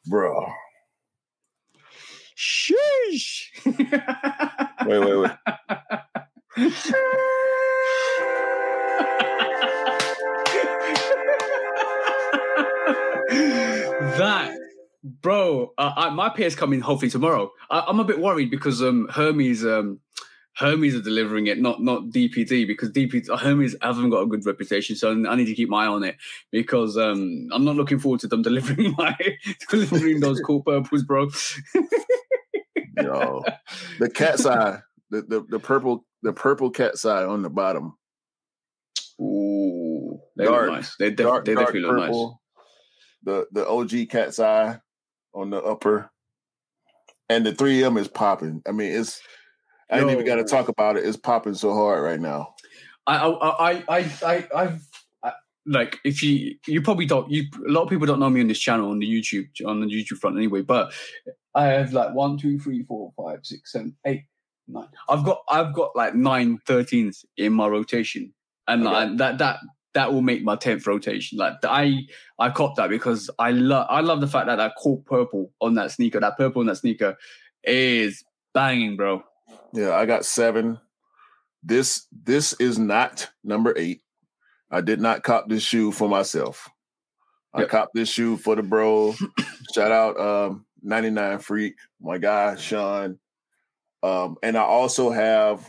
Speaker 2: bro.
Speaker 1: Sheesh.
Speaker 2: Wait.
Speaker 1: That, bro, my pair's coming hopefully tomorrow. I'm a bit worried because Hermes are delivering it, not DPD, because Hermes haven't got a good reputation, so I need to keep my eye on it because I'm not looking forward to them delivering those cool purples, bro.
Speaker 2: Yo, the cat's eye, the purple cat's eye on the bottom.
Speaker 1: Ooh, they look nice. They definitely look nice.
Speaker 2: The OG cat's eye on the upper, and the 3M is popping. I mean, I ain't even got to talk about it. It's popping so hard right now.
Speaker 1: I've like, if you probably don't, a lot of people don't know me on this channel on the YouTube front anyway. But I have like 1, 2, 3, 4, 5, 6, 7, 8, 9. I've got like 9 13s in my rotation, and that will make my 10th rotation. Like I caught that because I love the fact that cool purple on that sneaker, that purple on that sneaker is banging, bro.
Speaker 2: Yeah, I got 7. This is not number 8. I did not cop this shoe for myself. I copped this shoe for the bro. Shout out 99 Freak, my guy Sean. And I also have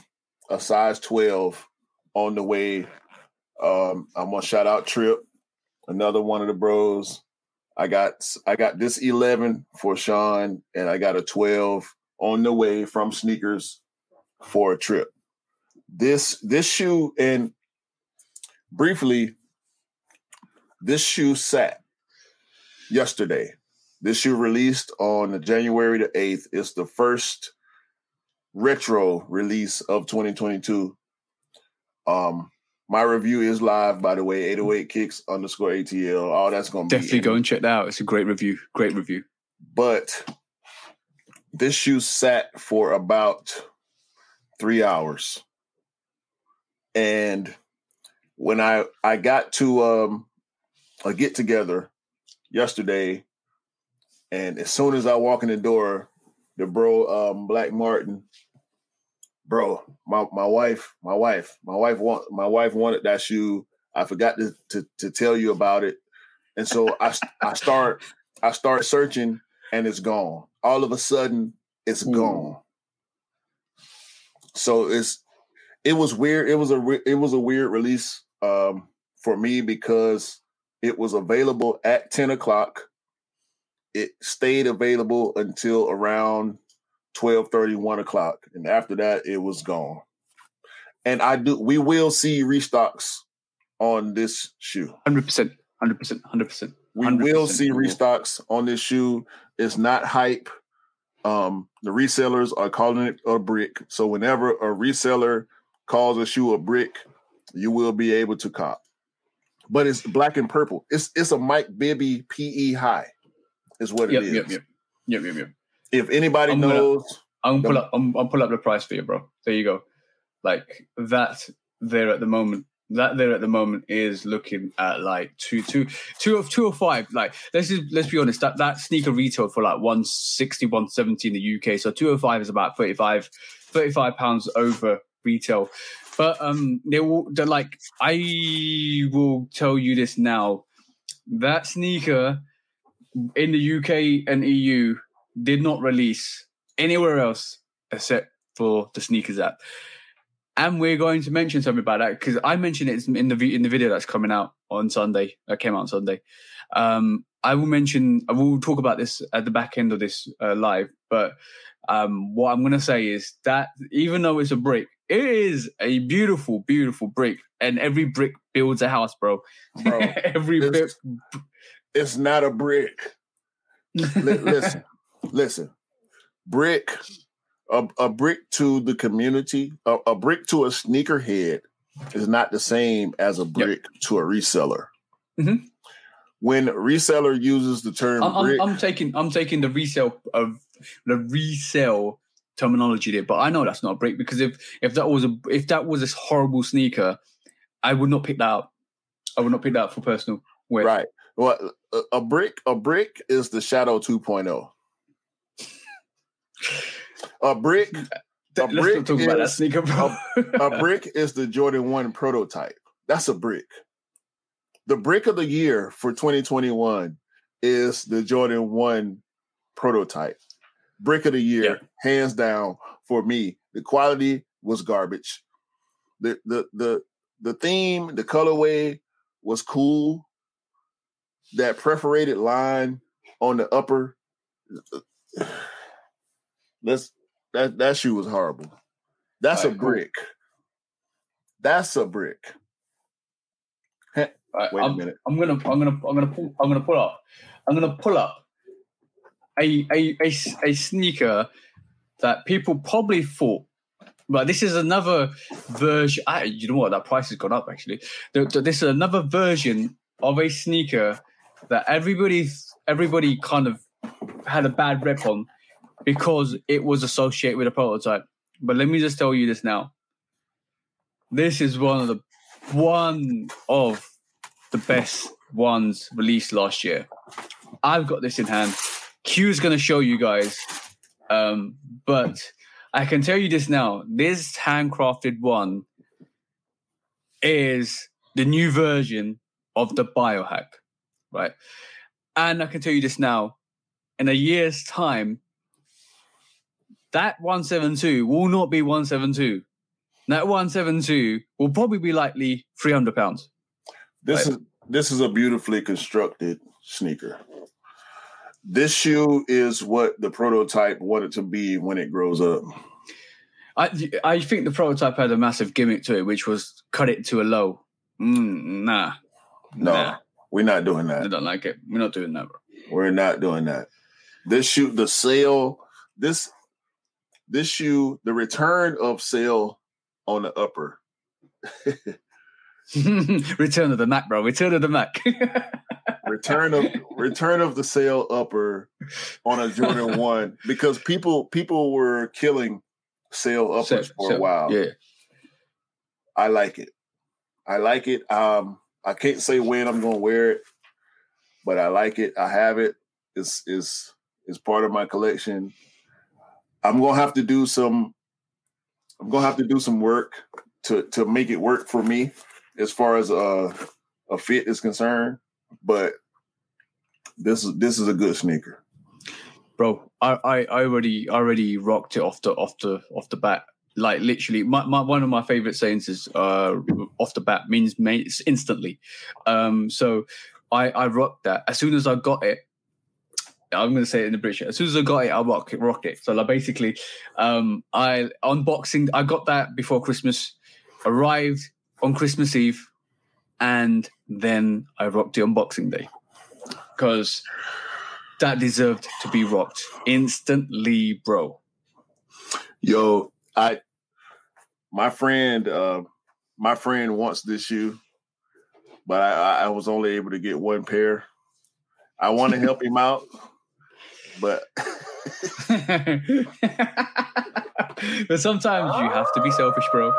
Speaker 2: a size 12 on the way. I'm gonna shout out Trip, another one of the bros. I got this 11 for Sean, and I got a 12 on the way from Sneakers for a Trip. This shoe, and briefly, this shoe sat yesterday. This shoe released on January the 8th. It's the first retro release of 2022. My review is live, by the way, 808 Kicks _ATL. All that's going to be
Speaker 1: definitely go and check that out. It's a great review. Great review.
Speaker 2: But this shoe sat for about 3 hours. And when I got to a get together yesterday, and as soon as I walk in the door, the bro Black Martin, bro, my wife wanted that shoe. I forgot to tell you about it, and so I start searching, and it's gone. All of a sudden, it's gone. So it was weird. It was a weird release for me because it was available at 10 o'clock. It stayed available until around 12:30, 1 o'clock. And after that, it was gone. And we will see restocks on this shoe.
Speaker 1: 100%.
Speaker 2: We will see restocks on this shoe. It's not hype. The resellers are calling it a brick. So whenever a reseller calls a shoe a brick, you will be able to cop. But it's black and purple. It's a Mike Bibby PE high, is what it is.
Speaker 1: Yep.
Speaker 2: If anybody knows,
Speaker 1: I'll pull up the price for you, bro. There you go. Like that there at the moment. That there at the moment is looking at like 205. Like let's be honest. That sneaker retailed for like 160, 170 in the UK. So 205 is about 35 pounds over retail. But I will tell you this now. That sneaker in the UK and EU did not release anywhere else except for the Sneakers app. And we're going to mention something about that because I mentioned it in the video that's coming out on Sunday. That came out on Sunday. I will talk about this at the back end of this live. But what I'm going to say is that even though it's a brick, it is a beautiful, beautiful brick, and every brick builds a house, bro. Every brick.
Speaker 2: It's not a brick. Listen. Brick. A brick to the community, a brick to a sneakerhead is not the same as a brick to a reseller. Mm-hmm. When a reseller uses the term brick,
Speaker 1: I'm taking the resale terminology there, but I know that's not a brick because if that was a horrible sneaker, I would not pick that up. I would not pick that up for personal wear.
Speaker 2: Right. Well, a brick is the Shadow 2.0. A brick is the Jordan 1 prototype. That's a brick. The brick of the year for 2021 is the Jordan 1 prototype. Brick of the year, hands down for me. The quality was garbage. The theme, the colorway was cool. That perforated line on the upper, that shoe was horrible. That's a brick. That's a brick. Wait a minute. I'm gonna pull up a sneaker that people probably thought, but this is another version. You know what? That price has gone up actually. This is another version of a sneaker that everybody kind of had a bad rep on because it was associated with a prototype. But let me just tell you this now. This is one of the best ones released last year. I've got this in hand. Q's going to show you guys. But I can tell you this now. This handcrafted one is the new version of the biohack, right? And I can tell you this now. In a year's time, that 172 will not be 172. That 172 will probably be likely £300. This is a beautifully constructed sneaker. This shoe is what the prototype wanted to be when it grows up.
Speaker 1: I think the prototype had a massive gimmick to it, which was cut it to a low. Nah. We're not doing that. I don't like it. We're not doing that, bro.
Speaker 2: We're not doing that. This shoe, the sale, this shoe, the return of sale on the upper.
Speaker 1: Return of the Mac, bro. Return of the Mac.
Speaker 2: return of the sale upper on a Jordan 1 because people were killing sale uppers for a while.
Speaker 1: Yeah.
Speaker 2: I like it. I can't say when I'm going to wear it, but I like it. I have it. It's part of my collection. I'm going to have to do some work to make it work for me as far as a fit is concerned, but this is a good sneaker.
Speaker 1: Bro, I already rocked it off the bat. Like literally, my one of my favorite sayings is off the bat means instantly. So I rocked that. As soon as I got it, I'm going to say it in the British. As soon as I got it, I rocked it. So like basically, I got that before Christmas, arrived on Christmas Eve, and then I rocked it on Boxing Day because that deserved to be rocked instantly, bro.
Speaker 2: Yo, my friend wants this shoe, but I was only able to get one pair. I want to help him out, but
Speaker 1: but sometimes you have to be selfish, bro.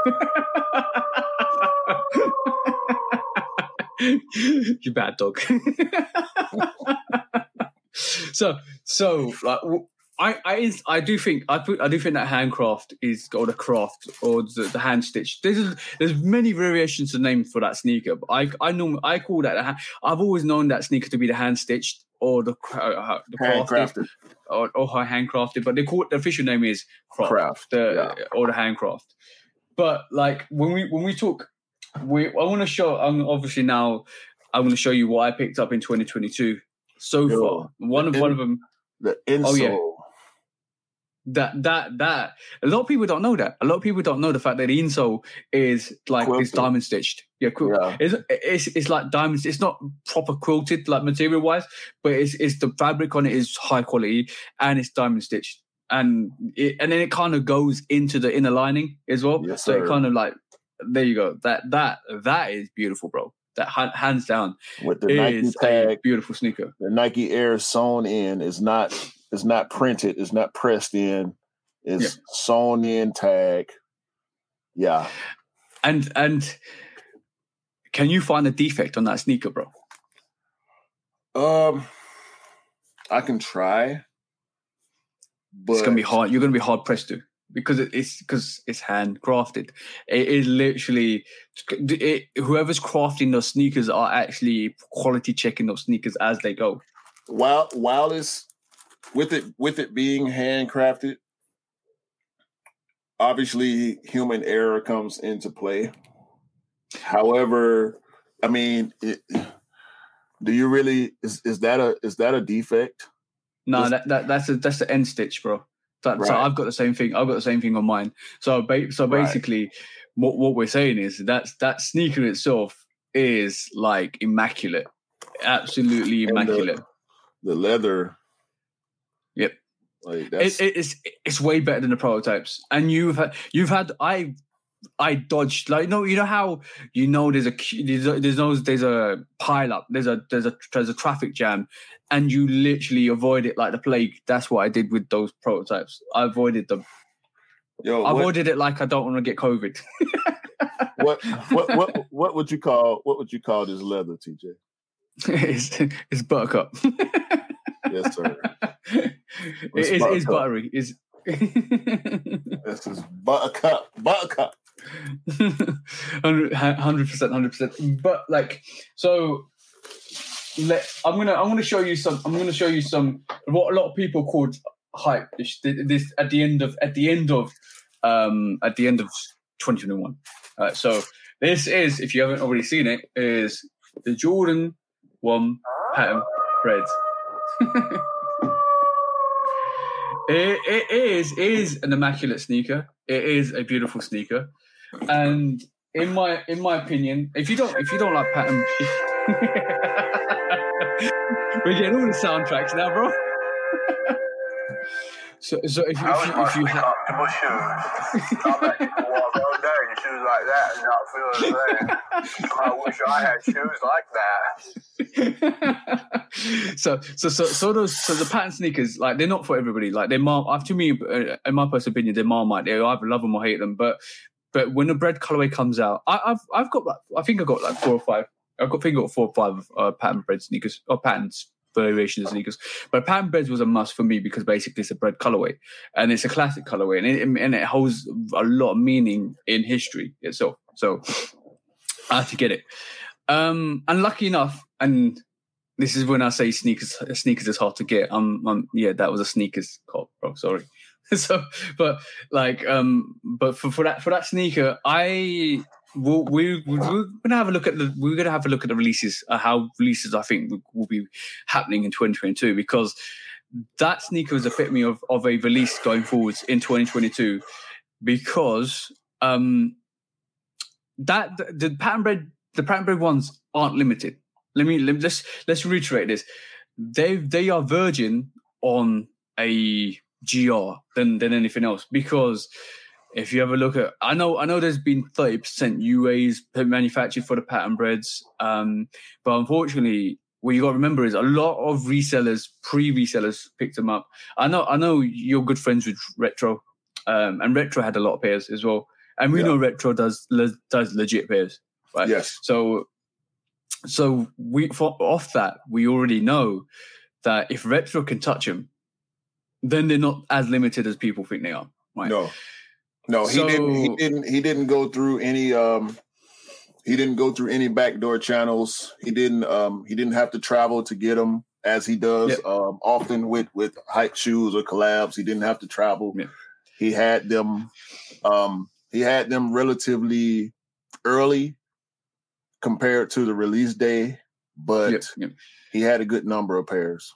Speaker 1: You bad dog. So like I do think that handcraft is or the craft or the hand stitch. There's many variations to name for that sneaker, but I call that I've always known that sneaker to be the hand stitched or the handcrafted or handcrafted, but they call it, the official name is craft. Or the handcraft. But like when we talk, I want to show. Obviously now I'm going to show you what I picked up in 2022 so far. One of them,
Speaker 2: the insole.
Speaker 1: Oh yeah. That a lot of people don't know that. A lot of people don't know the fact that the insole is like
Speaker 2: Quilted.
Speaker 1: It's diamond stitched. Yeah,
Speaker 2: Yeah.
Speaker 1: It's like diamonds. It's not proper quilted like material wise, but it's the fabric on it is high quality and it's diamond stitched. And then it kind of goes into the inner lining as well.
Speaker 2: Yes,
Speaker 1: so
Speaker 2: sir.
Speaker 1: It kind of like, there you go. That is beautiful, bro. That hands down
Speaker 2: with the Nike tag,
Speaker 1: a beautiful sneaker.
Speaker 2: The Nike Air sewn in is not printed, it's not pressed in, it's sewn in tag. Yeah.
Speaker 1: And can you find a defect on that sneaker, bro?
Speaker 2: I can try. But
Speaker 1: it's gonna be hard. You're gonna be hard pressed to, because it's handcrafted. It is literally whoever's crafting those sneakers are actually quality checking those sneakers as they go.
Speaker 2: While it's with it being handcrafted, obviously human error comes into play. However, I mean, do you really is that a defect?
Speaker 1: No, that's the end stitch, bro. Right. So I've got the same thing. I've got the same thing on mine. So basically, what we're saying is that sneaker itself is like immaculate, absolutely immaculate.
Speaker 2: The leather.
Speaker 1: Yep.
Speaker 2: Like
Speaker 1: it's way better than the prototypes. And you've had I dodged, like, you know how there's a pile up, there's a traffic jam, and you literally avoid it like the plague. That's what I did with those prototypes. I avoided them. I avoided it like I don't want to get COVID.
Speaker 2: What would you call this leather, TJ?
Speaker 1: It's buttercup.
Speaker 2: Yes, sir.
Speaker 1: It's buttery. This
Speaker 2: is buttercup.
Speaker 1: 100%. But like, so I'm gonna show you some. I'm gonna show you some what a lot of people called hype. This at the end of 2021. So this is, if you haven't already seen it, is the Jordan 1 pattern bread. It is an immaculate sneaker. It is a beautiful sneaker, and in my opinion, if you don't like pattern, we're getting all the soundtracks now, bro. So if you have
Speaker 3: comfortable shoes, not that you can walk all day in shoes like that and not feel the same. I wish I had shoes like that.
Speaker 1: So the pattern sneakers, like, they're not for everybody. Like, they're to me, in my personal opinion, they're Marmite. They either love them or hate them. But when the bread colorway comes out, I think I got like 4 or 5. I've got 4 or 5 pattern bread sneakers, or patterns variations of sneakers. But pattern breads was a must for me because basically it's a bread colorway, and it's a classic colorway, and it holds a lot of meaning in history itself. So I had to get it. And lucky enough, and this is when I say sneakers is hard to get. That was a sneakers cop, bro. Sorry. So, but like, but for that sneaker, we're gonna have a look at the releases. How releases I think will be happening in 2022, because that sneaker is epitome of a release going forwards in 2022, because that the pattern bread ones aren't limited. Let's reiterate this. They are virgin on a GR than anything else, because if you have a look at, I know there's been 30% UAs manufactured for the pattern breads, but unfortunately, what you got to remember is a lot of pre-resellers picked them up. I know you're good friends with Retro, and Retro had a lot of pairs as well, and we know Retro does legit pairs, right?
Speaker 2: Yes.
Speaker 1: So off that, we already know that if Retro can touch them, then they're not as limited as people think they are, right?
Speaker 2: No, he didn't go through any backdoor channels. He didn't have to travel to get them, as he does often with hype shoes or collabs. He didn't have to travel. Yep. He had them He had them relatively early compared to the release day, but he had a good number of pairs.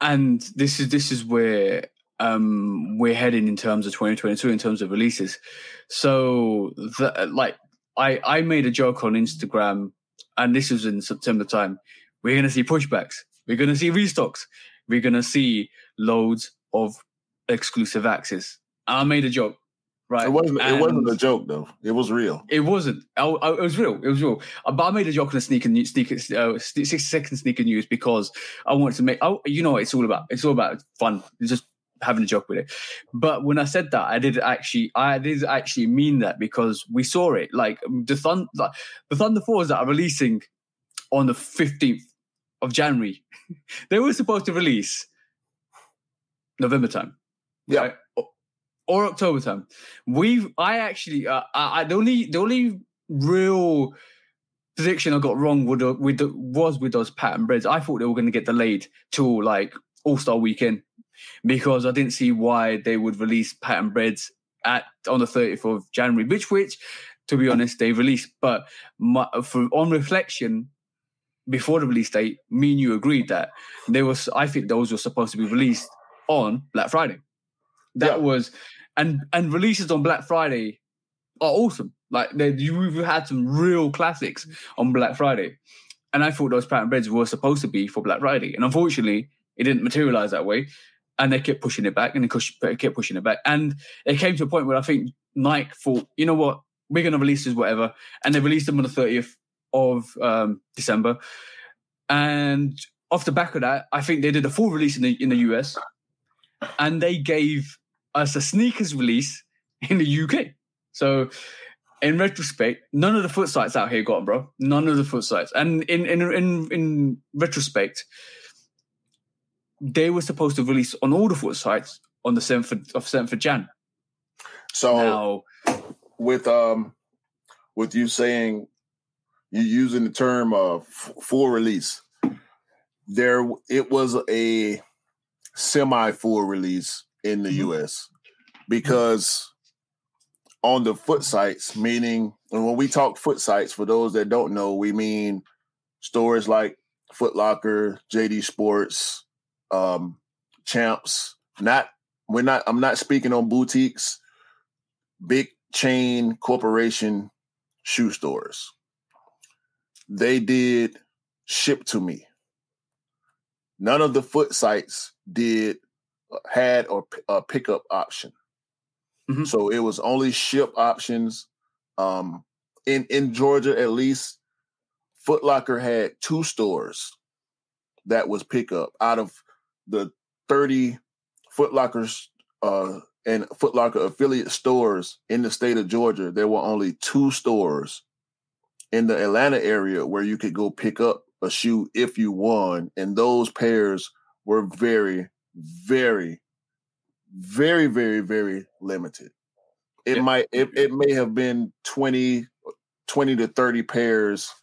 Speaker 1: And this is where we're heading in terms of 2022 in terms of releases. So I made a joke on Instagram, and this was in September time. We're going to see pushbacks. We're going to see restocks. We're going to see loads of exclusive access. I made a joke, right?
Speaker 2: It wasn't a joke though. It was real.
Speaker 1: It wasn't. It was real. It was real. But I made a joke on the 60-second sneaker news because I wanted to make. You know what it's all about. It's all about fun. It's just having a joke with it. But when I said that, I did actually mean that because we saw it. Like the Thunder 4s that are releasing on the 15th of January, they were supposed to release November time.
Speaker 2: Yeah.
Speaker 1: Right? Or October time. The only real prediction I got wrong was with those pattern breads. I thought they were going to get delayed till like All-Star weekend because I didn't see why they would release pattern breads on the 30th of January, which to be honest, they released. But on reflection, before the release date, me and you agreed that I think those were supposed to be released on Black Friday. And releases on Black Friday are awesome. Like we've had some real classics on Black Friday, and I thought those pattern breads were supposed to be for Black Friday, and unfortunately, it didn't materialize that way. And they kept pushing it back, and they kept pushing it back, and it came to a point where I think Nike thought, you know what, we're going to release this whatever, and they released them on the 30th of December, and off the back of that, I think they did a full release in the US, and they gave us a sneakers release in the UK. So, in retrospect, none of the foot sites out here got them, bro. None of the foot sites. And in retrospect, they were supposed to release on all the foot sites on the 7th of Jan.
Speaker 2: So, now, with you saying you're using the term full release, it was a semi-full release in the US because on the foot sites, meaning, and when we talk foot sites, for those that don't know, we mean stores like Foot Locker, JD Sports, Champs. I'm not speaking on boutiques, big chain corporation shoe stores. They did ship to me. None of the foot sites had a pickup option. Mm-hmm. So it was only ship options. In Georgia, at least, Foot Locker had 2 stores that was pickup. Out of the 30 Foot Lockers and Foot Locker affiliate stores in the state of Georgia, there were only 2 stores in the Atlanta area where you could go pick up a shoe if you won. And those pairs were very, very, very, very, very limited. It may have been 20 to 30 pairs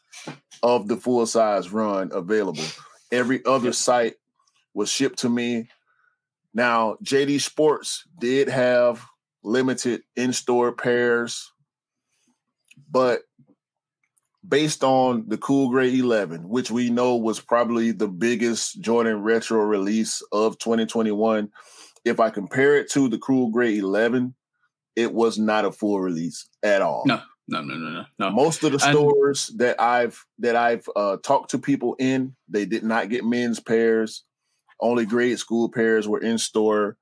Speaker 2: of the full size run available. Every other site was shipped to me. Now, JD Sports did have limited in-store pairs, but based on the Cool Grey 11, which we know was probably the biggest Jordan retro release of 2021, if I compare it to the Cool Grey 11, it was not a full release at all.
Speaker 1: No.
Speaker 2: Most of the stores that I've talked to people in, they did not get men's pairs. Only grade school pairs were in store.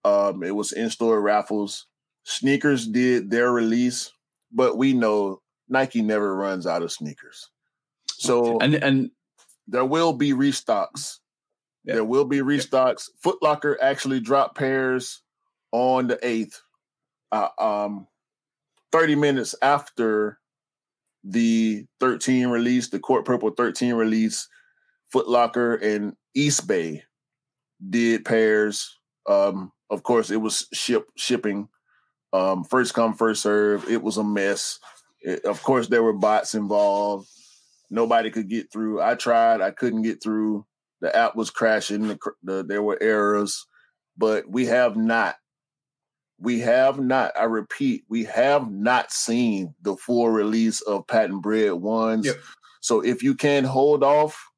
Speaker 2: It was in-store raffles. Sneakers did their release, but we know Nike never runs out of sneakers. So
Speaker 1: and
Speaker 2: there will be restocks. Yeah. There will be restocks. Yeah. Foot Locker actually dropped pairs on the 8th, 30 minutes after the 13 release, the Court Purple 13 release. Foot Locker and East Bay did pairs. Of course, it was shipping. First come, first serve. It was a mess. Of course, there were bots involved. Nobody could get through. I tried. I couldn't get through. The app was crashing. There were errors. But we have not we have not, I repeat, we have not seen the full release of patent bred ones.
Speaker 1: Yep.
Speaker 2: So if you can hold off,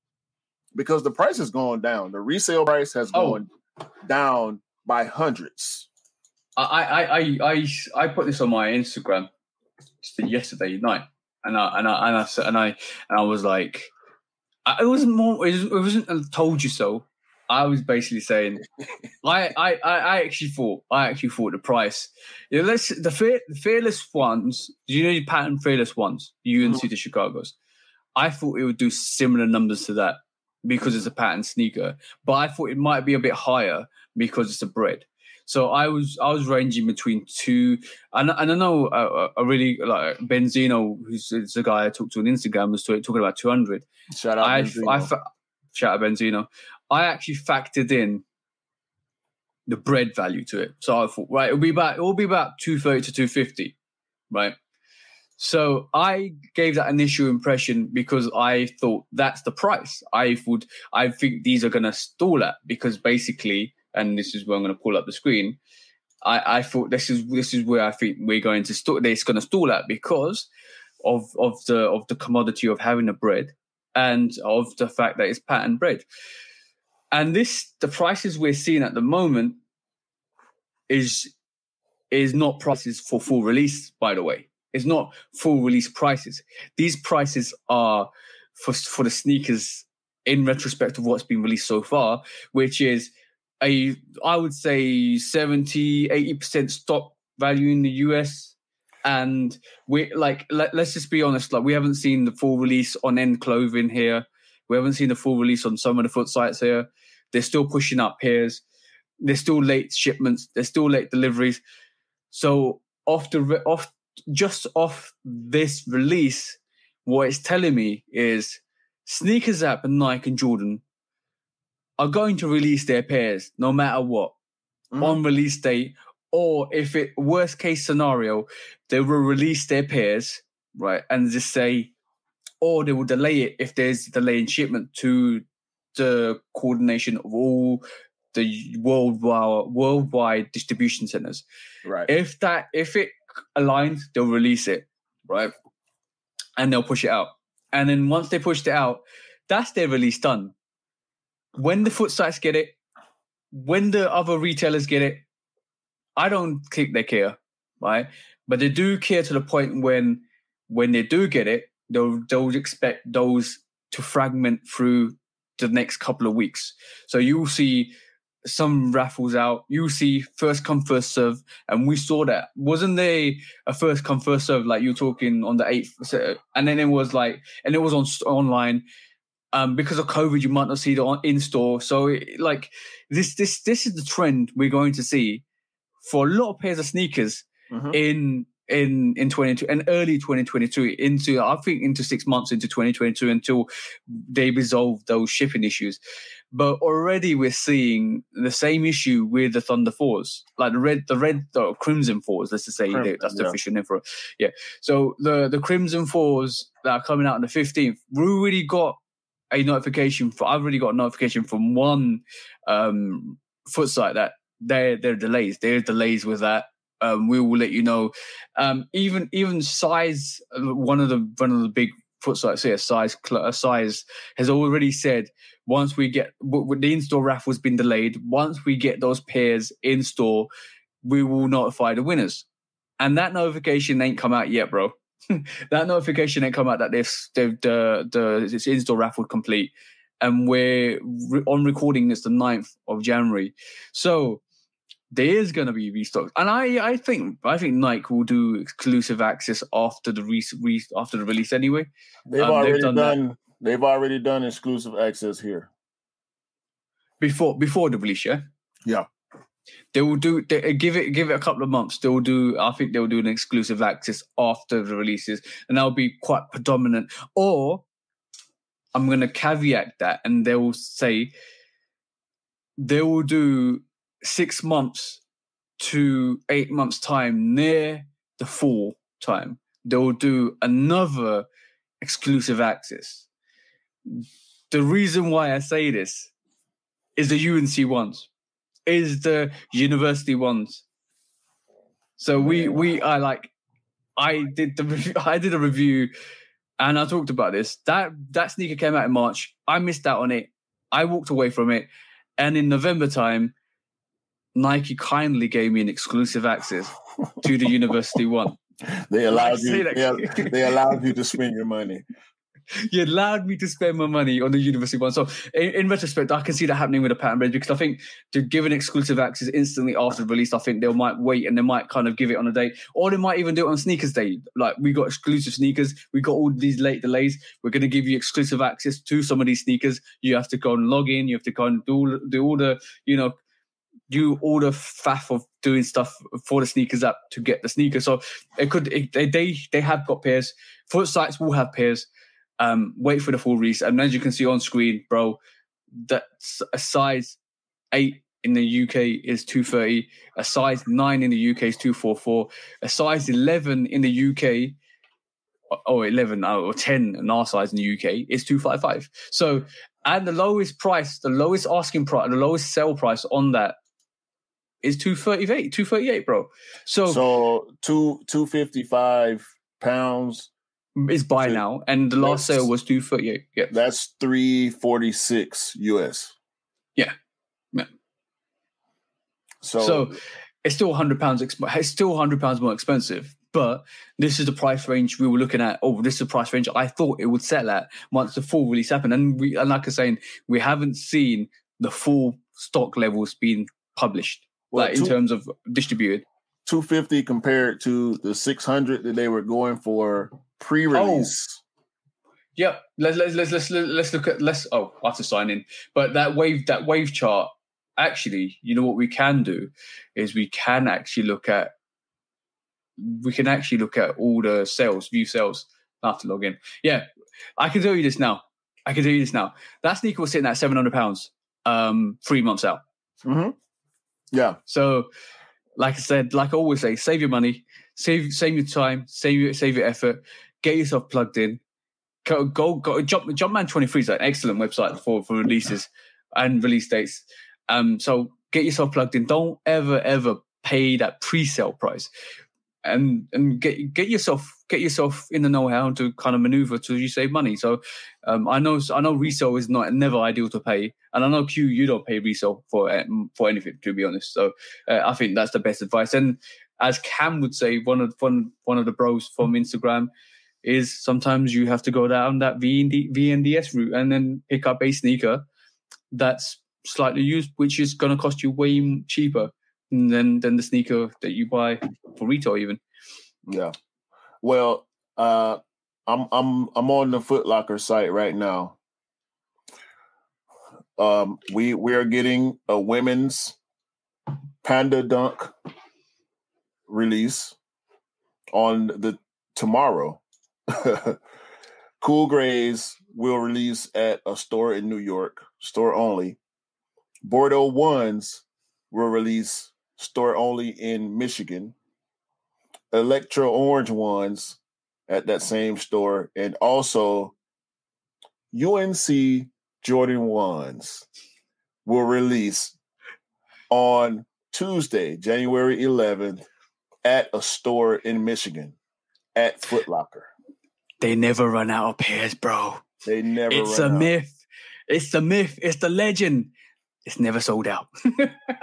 Speaker 2: because the price is going down. The resale price has gone down by hundreds.
Speaker 1: I put this on my Instagram yesterday night, and I was like, it wasn't a told you so. I was basically saying, I actually thought the price. You know, the fearless ones. Do you know the patent fearless ones? UNC to Chicago's. I thought it would do similar numbers to that because it's a patent sneaker, but I thought it might be a bit higher because it's a bread. So I was ranging between two, and I know I really like Benzino, who's the guy I talked to on Instagram, was talking about 200.
Speaker 2: Shout out Benzino.
Speaker 1: Shout out Benzino. I actually factored in the bread value to it, so I thought, right, it will be about 230 to 250, right? So I gave that initial impression because I thought that's the price. I think these are going to stall at, because basically, and this is where I'm going to pull up the screen. I thought this is where I think we're going to stall. It's going to stall at because of the commodity of having a bread and of the fact that it's patent bread. And the prices we're seeing at the moment is not prices for full release, by the way. It's not full release prices. These prices are for the sneakers in retrospect of what's been released so far, which is I would say 70-80% stock value in the US. And we let's just be honest, like we haven't seen the full release on End Clothing here. We haven't seen the full release on some of the foot sites here. They're still pushing up pairs. There's still late shipments. There's still late deliveries. So just off this release, what it's telling me is Sneakers App and Nike and Jordan are going to release their pairs no matter what on release date, or if it worst case scenario, they will release their pairs, right, and just say, or they will delay it if there's a delay in shipment to the coordination of all the worldwide distribution centers.
Speaker 2: Right.
Speaker 1: If it aligns, they'll release it, right, and they'll push it out. And then once they pushed it out, that's their release done. When the foot sites get it, when the other retailers get it, I don't think they care, right? But they do care to the point when they do get it, they'll expect those to fragment through the next couple of weeks. So you'll see some raffles out. You'll see first come, first serve. And we saw that. Wasn't there a first come, first serve, like you were talking on the 8th? And then it was on online. Because of COVID, you might not see it in store. So this is the trend we're going to see for a lot of pairs of sneakers in 2022 and early 2022 into 6 months into 2022 until they resolve those shipping issues. But already we're seeing the same issue with the Thunder 4s, like the Crimson 4s. Let's just say that's the official name for it. Yeah. So the Crimson 4s that are coming out on the 15th, we already got a notification I've already got a notification from one foot site that there are delays. There are delays with that. We will let you know. Even Size, one of the big foot sites here, Size has already said once we get the in-store raffle's been delayed. Once we get those pairs in store, we will notify the winners. And that notification ain't come out yet, bro. That notification ain't come out that the in-store raffle complete, and we're on recording. It's the 9th of January, so there is going to be restocks, and I think Nike will do exclusive access after the release anyway.
Speaker 2: They've already done exclusive access here
Speaker 1: before the release.
Speaker 2: Yeah.
Speaker 1: They will give it a couple of months. I think they'll do an exclusive access after the releases, and that'll be quite predominant. Or I'm going to caveat that, and they will say they will do 6 months to 8 months time near the fall time. They will do another exclusive access. The reason why I say this is the UNC ones. Is the university ones. So I did a review, and I talked about this. That sneaker came out in March. I missed out on it. I walked away from it, and in November time, Nike kindly gave me an exclusive access to the University One.
Speaker 2: They allowed you. They allowed you to spend your money.
Speaker 1: You allowed me to spend my money on the University One. So in retrospect, I can see that happening with the patent range, because I think to give an exclusive access instantly after the release, I think they might wait and they might kind of give it on a day, or they might even do it on sneakers day. Like, we got exclusive sneakers, we got all these late delays. We're going to give you exclusive access to some of these sneakers. You have to go and log in. You have to go and do all the, do all the faff of doing stuff for the sneakers app to get the sneaker. So they have got pairs. Foot sites will have pairs. Wait for the full release, and as you can see on screen, bro, that's a size 8 in the UK is 230, a size 9 in the UK is 244, a size 11 in the UK, or 11 or 10 in our size in the UK is 255. So, and the lowest price, the lowest asking price, the lowest sell price on that is 238, bro. So 255
Speaker 2: pounds.
Speaker 1: Is buy now, and the last sale was 238. Yeah,
Speaker 2: that's 346 US.
Speaker 1: Yeah. So it's still £100. It's still £100 more expensive. But this is the price range we were looking at. Oh, this is the price range I thought it would sell at once the full release happened. And like I was saying, we haven't seen the full stock levels being published, in terms of distributed.
Speaker 2: 250 compared to the 600 that they were going for pre-release.
Speaker 1: Yeah, let's look at I have to sign in. But that wave chart, actually, you know what we can do is we can actually look at all the sales, view sales. I have to log in. Yeah, I can tell you this now. That sneaker was sitting at £700, 3 months out.
Speaker 2: Mm-hmm. Yeah.
Speaker 1: So, like I said, like I always say, save your money, save your time, save your effort, get yourself plugged in. Go. Jumpman 23 is an excellent website for releases and release dates. So get yourself plugged in. Don't ever pay that pre-sale price, and get yourself in the know-how to kind of maneuver till you save money. So I know resale is never ideal to pay, and I know Q, you don't pay resale for anything, to be honest. So I think that's the best advice. And as Cam would say, one of the bros from Instagram, is sometimes you have to go down that VNDS route and then pick up a sneaker that's slightly used, which is going to cost you way cheaper than the sneaker that you buy for retail even.
Speaker 2: Yeah. Well, I'm on the Foot Locker site right now. We are getting a women's Panda Dunk release on the tomorrow. Cool Grays will release at a store in New York, store only. Bordeaux Ones will release store only in Michigan. Electro Orange Ones at that same store, and also UNC Jordan Ones will release on Tuesday, January 11th, at a store in Michigan at Foot Locker.
Speaker 1: They never run out of pairs, bro.
Speaker 2: They never run out.
Speaker 1: It's a myth. It's the myth. It's the legend. It's never sold out.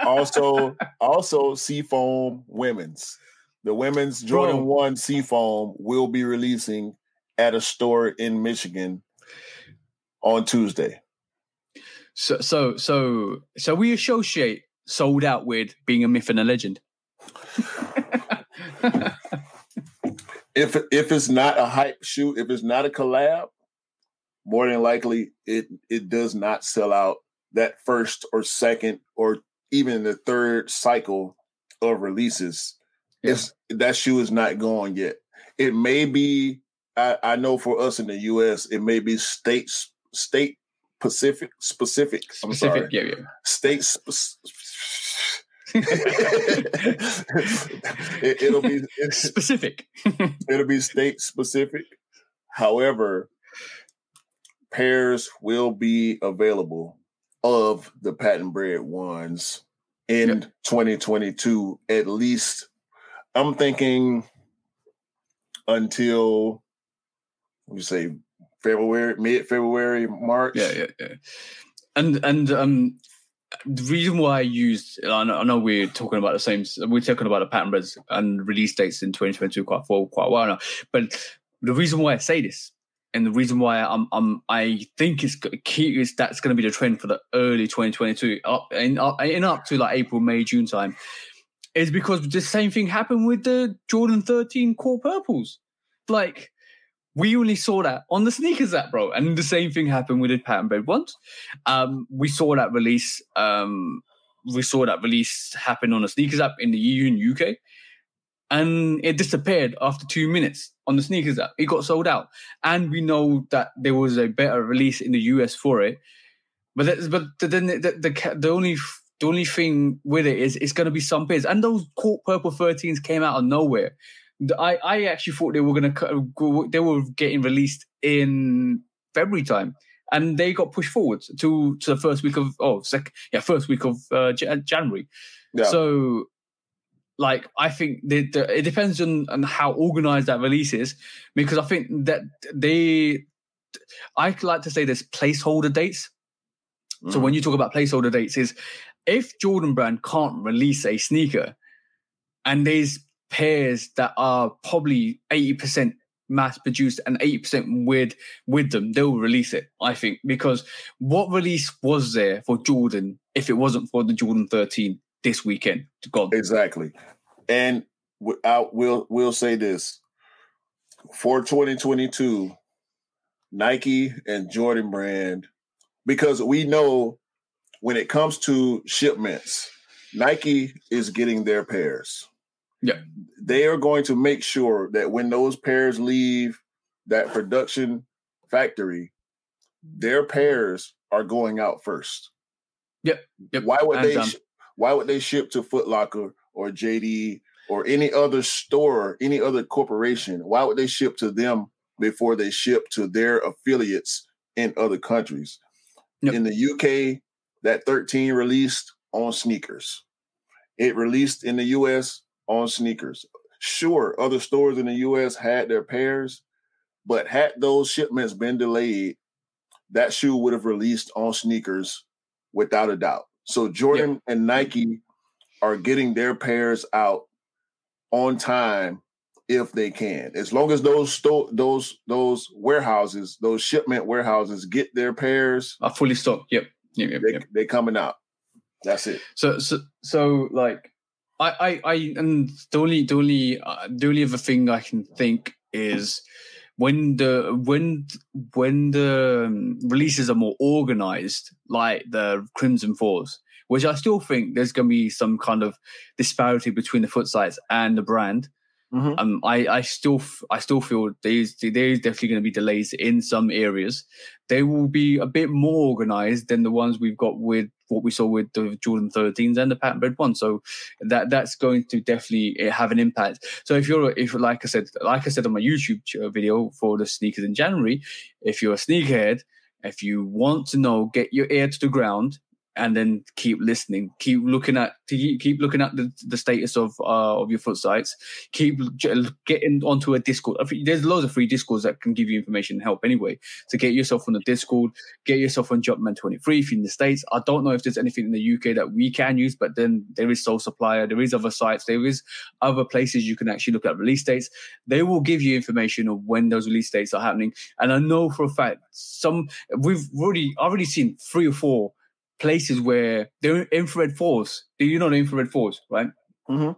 Speaker 1: also Seafoam Women's. The women's Jordan 1 Seafoam will be releasing at a store in Michigan on Tuesday. So we associate sold out with being a myth and a legend.
Speaker 2: If it's not a hype shoot, if it's not a collab, more than likely it does not sell out that first or second or even the third cycle of releases. Yeah. That shoe is not going yet. It may be, I know for us in the US, it may be state specific. I'm sorry.
Speaker 1: Yeah.
Speaker 2: State it'll be
Speaker 1: specific.
Speaker 2: It'll be state specific. However, pairs will be available of the patent bred ones in 2022, at least I'm thinking until we say February, mid-February, March.
Speaker 1: Yeah. And the reason why I used, I know we're talking about the patent breads and release dates in 2022 quite a while now, but the reason why I say this and the reason why I think it's key is that's going to be the trend for the early 2022 up to like April, May, June time is because the same thing happened with the Jordan 13 core purples. Like, we only saw that on the sneakers app, bro. And the same thing happened with the patent bread ones. We saw that release. Happen on the sneakers app in the EU and UK. And it disappeared after 2 minutes on the sneakers app. It got sold out. And we know that there was a better release in the US for it. But then the only thing with it is it's going to be some pairs. And those court purple 13s came out of nowhere. I actually thought they were getting released in February time, and they got pushed forward to the first week of January. Yeah. So, like, I think it depends on how organized that release is, because I think that I like to say there's placeholder dates. Mm. So when you talk about placeholder dates, is if Jordan Brand can't release a sneaker, and there's pairs that are probably 80% mass produced and 80% with them, they'll release it, I think, because what release was there for Jordan if it wasn't for the Jordan 13 this weekend? Gone.
Speaker 2: Exactly. And we'll say this for 2022, Nike and Jordan Brand, because we know when it comes to shipments, Nike is getting their pairs.
Speaker 1: Yeah,
Speaker 2: they are going to make sure that when those pairs leave that production factory, their pairs are going out first.
Speaker 1: Yep.
Speaker 2: Why would they ship to Foot Locker or JD or any other store, any other corporation? Why would they ship to them before they ship to their affiliates in other countries? Yep. In the UK, that 13 released on sneakers. It released in the US on sneakers. Sure, other stores in the U.S. had their pairs, but had those shipments been delayed, that shoe would have released on sneakers without a doubt. So Jordan and Nike are getting their pairs out on time if they can. As long as those warehouses, those shipment warehouses get their pairs
Speaker 1: are fully stocked. Yep.
Speaker 2: They're coming out. That's it.
Speaker 1: So like, and the only other thing I can think is when the releases are more organized, like the Crimson Fours, which I still think there's going to be some kind of disparity between the foot size and the brand. Mm-hmm. I still feel there's definitely going to be delays in some areas. They will be a bit more organized than the ones we've got with what we saw with the Jordan 13s and the patent bread ones. So that's going to definitely have an impact. So if like I said on my YouTube video for the sneakers in January, if you're a sneakerhead, if you want to know, get your ear to the ground. And then keep listening. Keep looking at the status of your foot sites. Keep getting onto a Discord. There's loads of free Discords that can give you information and help anyway. So get yourself on the Discord. Get yourself on Jumpman 23 if you're in the States. I don't know if there's anything in the UK that we can use, but then there is Soul Supplier. There is other sites. There is other places you can actually look at release dates. They will give you information of when those release dates are happening. And I know for a fact I've already seen 3 or 4 places where they're infrared 4s. Do you know the infrared 4s, right?
Speaker 2: Mm-hmm.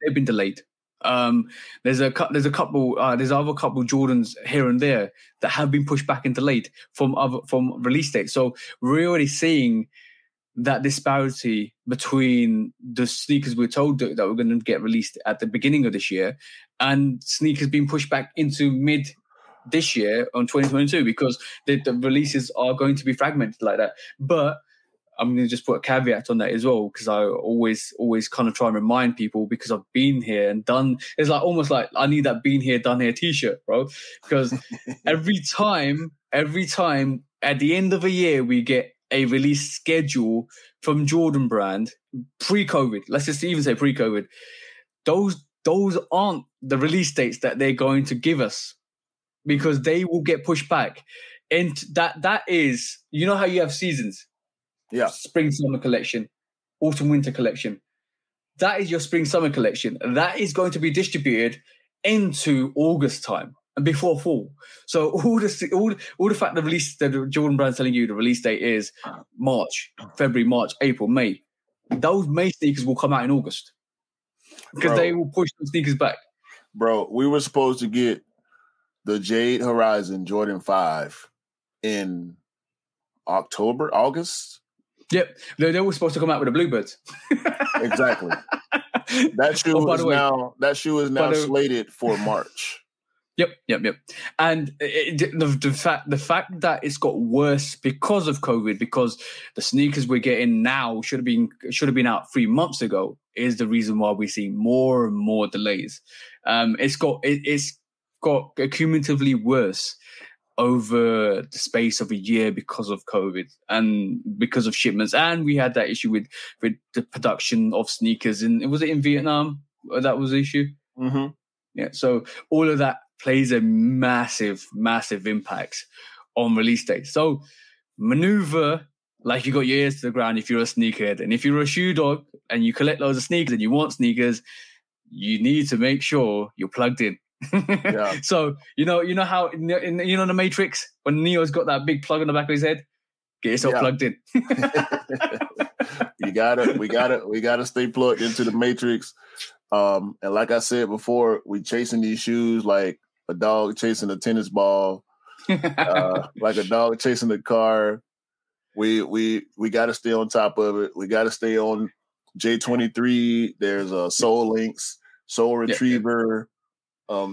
Speaker 1: They've been delayed. There's other couple Jordans here and there that have been pushed back and delayed from release dates. So we're already seeing that disparity between the sneakers we're told that we're going to get released at the beginning of this year and sneakers being pushed back into mid this year on 2022 because the releases are going to be fragmented like that. But I'm going to just put a caveat on that as well, because I always kind of try and remind people, because I've been here and done. It's like almost like I need that "been here, done here" T-shirt, bro. Because every time at the end of a year we get a release schedule from Jordan Brand pre-COVID. Let's just even say pre-COVID. Those those aren't the release dates that they're going to give us, because they will get pushed back. And that is, you know how you have seasons?
Speaker 2: Yeah.
Speaker 1: Spring, summer collection, autumn, winter collection. That is your spring, summer collection. That is going to be distributed into August time and before fall. So all the fact the release, the Jordan brand's telling you the release date is March, February, March, April, May. Those May sneakers will come out in August because they will push those sneakers back.
Speaker 2: Bro, we were supposed to get the Jade Horizon Jordan 5 in August. Yep,
Speaker 1: they were supposed to come out with the Bluebirds.
Speaker 2: Exactly. That shoe is now slated for March.
Speaker 1: Yep. And the fact that it's got worse because of COVID, because the sneakers we're getting now should have been out 3 months ago, is the reason why we see more and more delays. It's got cumulatively worse over the space of a year because of COVID and because of shipments. And we had that issue with the production of sneakers. And was it in Vietnam that was the issue?
Speaker 2: Mm-hmm.
Speaker 1: Yeah. So all of that plays a massive, massive impact on release dates. So maneuver like you got your ears to the ground if you're a sneakerhead. And if you're a shoe dog and you collect loads of sneakers and you want sneakers, you need to make sure you're plugged in. Yeah. So you know how in the Matrix when Neo's got that big plug on the back of his head, get yourself plugged in.
Speaker 2: we gotta stay plugged into the Matrix. And like I said before, we chasing these shoes like a dog chasing a tennis ball, like a dog chasing a car. We gotta stay on top of it. We gotta stay on J23. There's a Soul Links, Soul Retriever.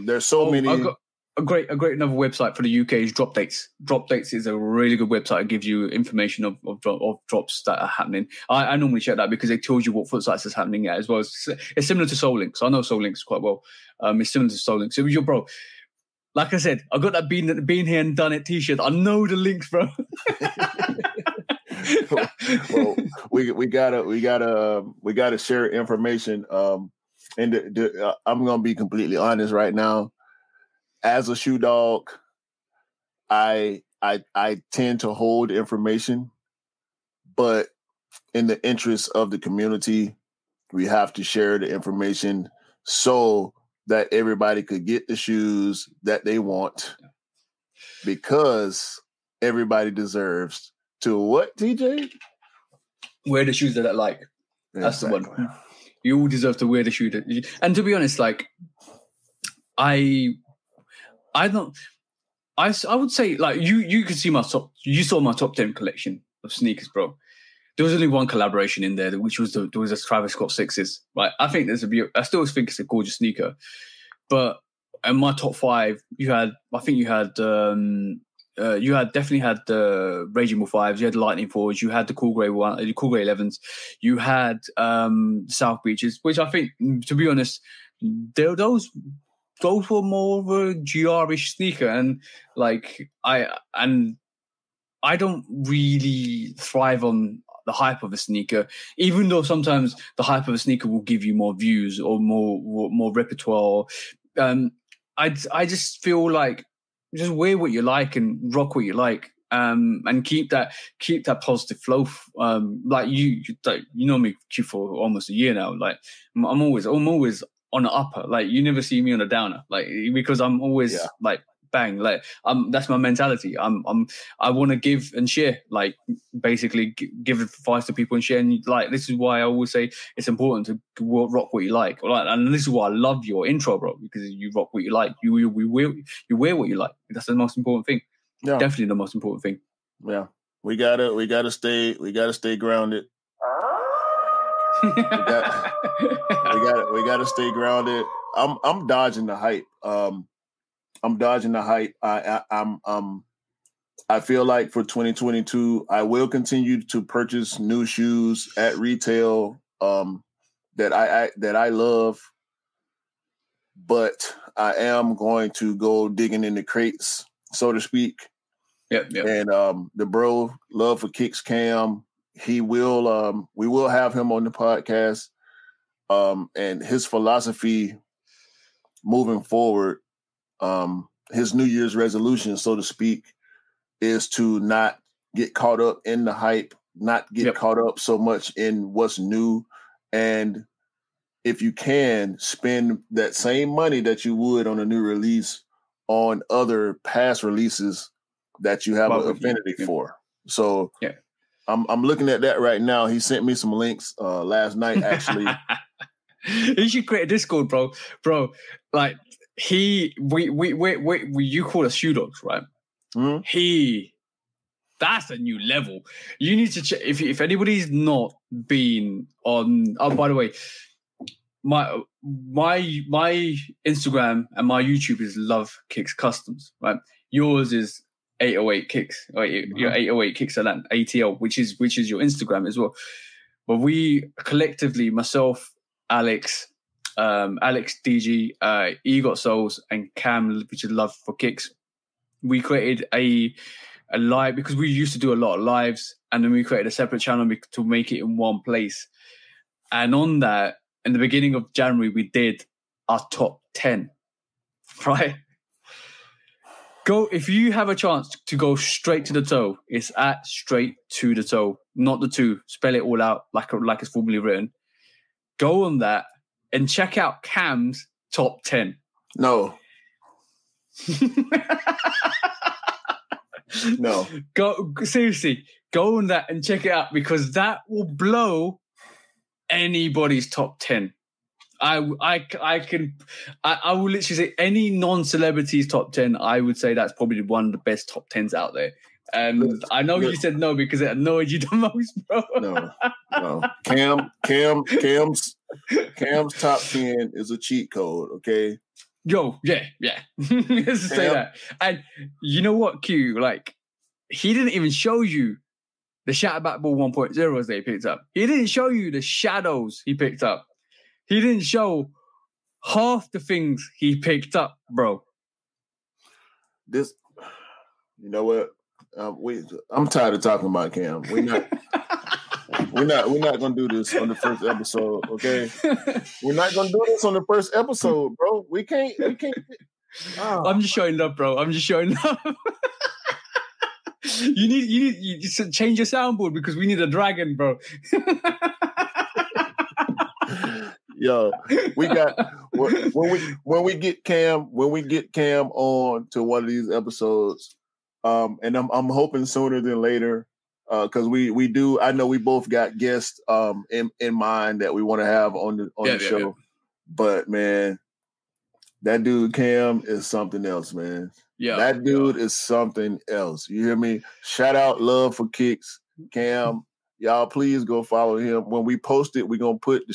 Speaker 2: There's so many.
Speaker 1: I've got a great another website for the UK is Drop Dates. Drop Dates is a really good website. It gives you information of drops that are happening. I normally check that because it tells you what foot size is happening at as well. It's similar to Soul Links. I know Soul Links quite well. It's similar to Soul Links. So your bro, like I said, I got that been here and done it T-shirt. I know the links, bro.
Speaker 2: Well, we gotta share information. And I'm gonna be completely honest right now. As a shoe dog, I tend to hold information, but in the interest of the community, we have to share the information so that everybody could get the shoes that they want, because everybody deserves to what, TJ?
Speaker 1: Wear the shoes that they like. That's the one. You all deserve to wear the shoe that. And to be honest, like I would say like you could see you saw my top 10 collection of sneakers, bro. There was only one collaboration in there, which was there was a Travis Scott Sixes. Right, I think I still think it's a gorgeous sneaker, but in my top 5, you definitely had the Raging Bull 5s, you had the Lightning 4s, you had the Cool Grey 11s, you had South Beaches, which I think, to be honest, those were more of a GR-ish sneaker, and like I don't really thrive on the hype of a sneaker, even though sometimes the hype of a sneaker will give you more views or more repertoire. I just feel like just wear what you like and rock what you like, and keep that positive flow. Like you know me for almost a year now. Like I'm always on the upper. Like you never see me on a downer. Like because I'm always like bang. Like that's my mentality. I want to give and share. Like basically give advice to people and share. And like this is why I always say it's important to rock what you like. And this is why I love your intro, bro, because you rock what you like. You wear what you like. That's the most important thing. Yeah. Definitely the most important thing.
Speaker 2: Yeah, we gotta stay grounded. we gotta stay grounded. I'm dodging the hype. I feel like for 2022, I will continue to purchase new shoes at retail that I love, but I am going to go digging in the crates, so to speak.
Speaker 1: Yep.
Speaker 2: And the bro, Love for Kicks Cam, we will have him on the podcast. And his philosophy moving forward, his New Year's resolution, so to speak, is to not get caught up in the hype, not get caught up so much in what's new. And if you can, spend that same money that you would on a new release on other past releases that you have an affinity for. So I'm looking at that right now. He sent me some links last night, actually.
Speaker 1: You should create a Discord, bro. Bro, like you call us shoe dogs, right? Mm-hmm. That's a new level. You need to check if anybody's not been on. Oh, by the way, my Instagram and my YouTube is Lovekickscustom, right? Yours is 808 Kicks, right? Your 808 Kicks ATL, which is your Instagram as well. But we collectively, myself, Alex DG, Egot Souls, and Cam, which is Love for Kicks, we created a live, because we used to do a lot of lives, and then we created a separate channel to make it in one place. And on that, in the beginning of January, we did our top 10, right? Go, if you have a chance to go straight to the toe, it's at straight to the toe, not the two. Spell it all out like it's formally written. Go on that and check out Cam's top 10.
Speaker 2: No. No.
Speaker 1: Go seriously. Go on that and check it out, because that will blow anybody's top 10. I will literally say any non-celebrity's top 10. I would say that's probably one of the best top 10s out there. And I know you said no because it annoyed you the most, bro.
Speaker 2: No. Cam's top 10 is a cheat code, okay?
Speaker 1: Yo, yeah. Let's say that. And you know what, Q? Like, he didn't even show you the Shatterback Ball 1.0s that he picked up. He didn't show you the shadows he picked up. He didn't show half the things he picked up, bro.
Speaker 2: You know what? I'm tired of talking about Cam. We're not gonna do this on the first episode, okay? We're not gonna do this on the first episode, bro. We can't. Oh.
Speaker 1: I'm just showing love, bro. I'm just showing love. You just change your soundboard because we need a dragon, bro.
Speaker 2: Yo, we got when we get Cam on to one of these episodes, and I'm hoping sooner than later, because we do. I know we both got guests in mind that we want to have on the show. Yeah. But man, that dude Cam is something else, man. Yeah, that dude is something else. You hear me? Shout out Love for Kicks, Cam. Y'all please go follow him. When we post it, we're gonna put in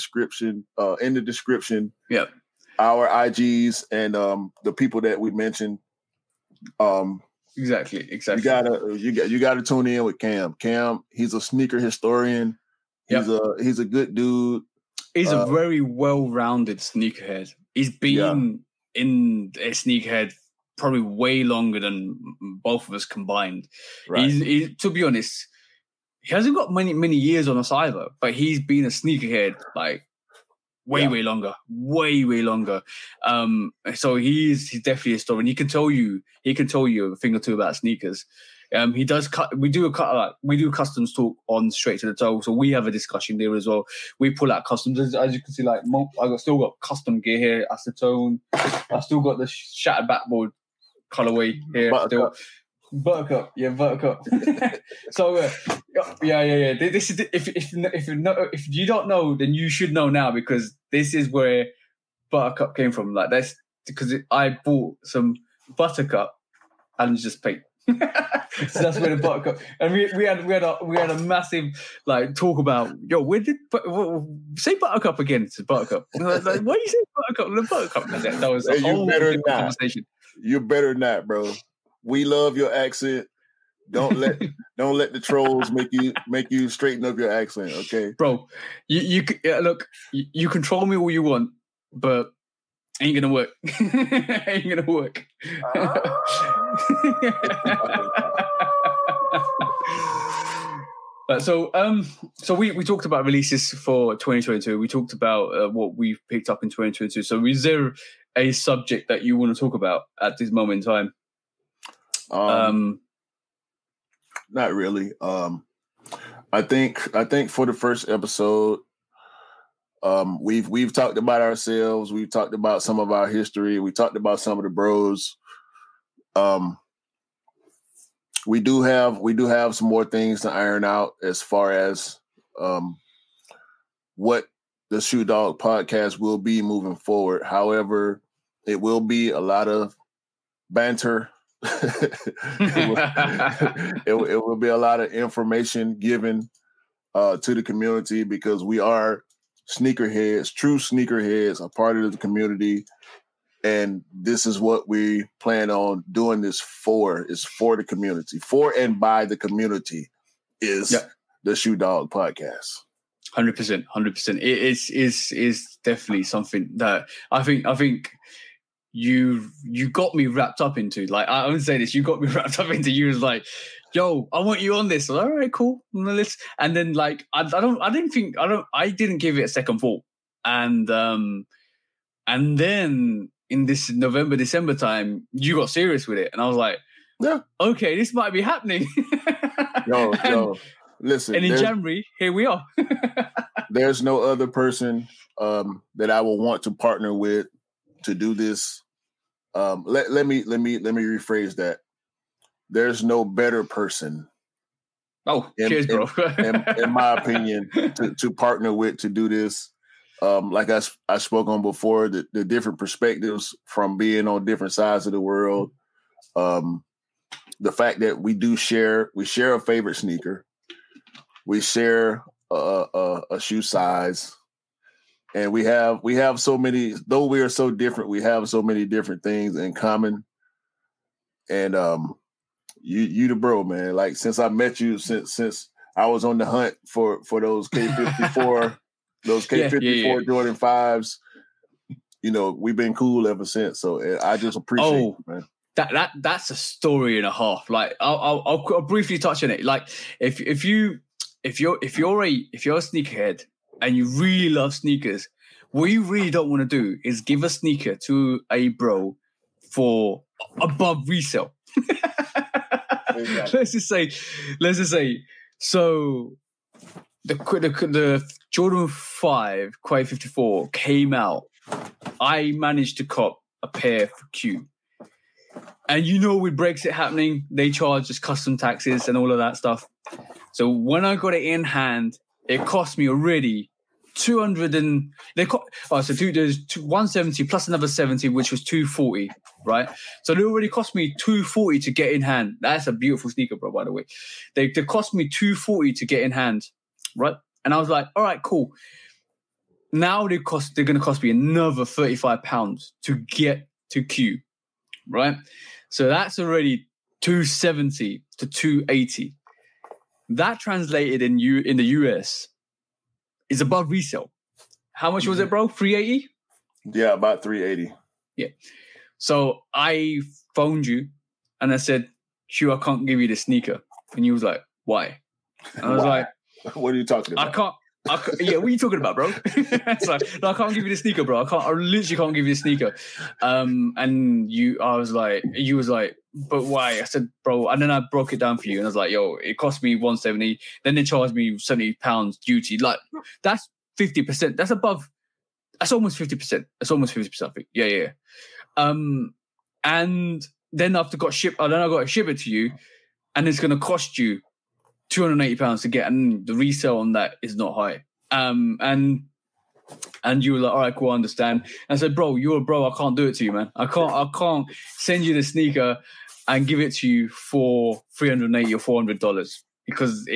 Speaker 2: the description. Yep. Our IGs and the people that we mentioned.
Speaker 1: Exactly.
Speaker 2: You gotta tune in with Cam. Cam, he's a sneaker historian. He's a good dude.
Speaker 1: He's a very well-rounded sneakerhead. He's been in a sneakerhead probably way longer than both of us combined. Right. He's to be honest, he hasn't got many years on us either, but he's been a sneakerhead like way longer. So he's definitely a story, and he can tell you a thing or two about sneakers. He does we do customs talk on Straight to the Toe, so we have a discussion there as well. We pull out customs, as you can see. Like still got custom gear here, acetone. I still got the shattered backboard colorway here. Buttercup. So This is if you don't know, then you should know now, because this is where Buttercup came from. Like that's because I bought some Buttercup and just paid. So that's where the Buttercup, and we had a massive like talk about where did say Buttercup again? It's Buttercup. Like, why do you say Buttercup? The Buttercup. That was a whole different conversation.
Speaker 2: You're better than that, bro. We love your accent. Don't let the trolls make you straighten up your accent, okay,
Speaker 1: bro? You look. You control me all you want, but ain't gonna work. Ain't gonna work. So we talked about releases for 2022. We talked about what we've picked up in 2022. So a subject that you want to talk about at this moment in time?
Speaker 2: Not really. I think for the first episode, we've talked about ourselves. We've talked about some of our history. We talked about some of the bros. We do have some more things to iron out as far as what the Shoe Dog podcast will be moving forward. However, it will be a lot of banter. it will be a lot of information given to the community, because we are sneakerheads, true sneakerheads, a part of the community. And this is what we plan on doing this for, is for the community, for and by the community is the Shoe Dog podcast.
Speaker 1: 100%. It is definitely something that I think you got me wrapped up into. Like, I would say this, you got me wrapped up into. You was like, yo, I want you on this. All right, cool. And then like I didn't give it a second thought. And then in this November, December time, you got serious with it. And I was like, yeah, okay, this might be happening.
Speaker 2: Yo, listen.
Speaker 1: And in January, here we are.
Speaker 2: There's no other person that I will want to partner with to do this. Let me rephrase that. There's no better person.
Speaker 1: Cheers, bro.
Speaker 2: in my opinion, to partner with to do this. Like I spoke on before, the different perspectives from being on different sides of the world. The fact that we share a favorite sneaker, we share a shoe size, and we have so many. Though we are so different, we have so many different things in common. And you the bro, man. Like, since I met you, since I was on the hunt for those K54. Those K54 Jordan 5s, we've been cool ever since. So I just appreciate it, man.
Speaker 1: That's a story and a half. Like, I'll briefly touch on it. Like, if you're a sneakerhead and you really love sneakers, what you really don't want to do is give a sneaker to a bro for above resale. Let's just say. So the Jordan 5 Quay 54 came out. I managed to cop a pair for Q. And with Brexit happening, they charge us custom taxes and all of that stuff. So when I got it in hand, it cost me already 200 and there's 170 plus another 70, which was 240, right? So it already cost me 240 to get in hand. That's a beautiful sneaker, bro, by the way. They cost me 240 to get in hand, right? And I was like, all right, cool. Now they're going to cost me another £35 to get to Q, right? So that's already 270 to 280. That translated in the US is above resale. How much was it, bro? 380?
Speaker 2: Yeah, about 380.
Speaker 1: Yeah. So I phoned you and I said, Q, I can't give you the sneaker. And you was like, why? And I was like,
Speaker 2: what are you talking about?
Speaker 1: I can't. Yeah, what are you talking about, bro? So, I can't give you the sneaker, bro. I literally can't give you the sneaker. And you was like, but why? I said, bro, and then I broke it down for you, and I was like, yo, it cost me 170. Then they charged me £70 duty. Like, that's 50%. That's almost 50%. That's almost 50%. I think. Yeah. And then I got to ship it to you, and it's going to cost you £280 to get, and the resale on that is not high. And you were like, all right, cool, I understand. And I said, bro, you're a bro. I can't do it to you, man. I can't send you the sneaker and give it to you for $380 or $400 because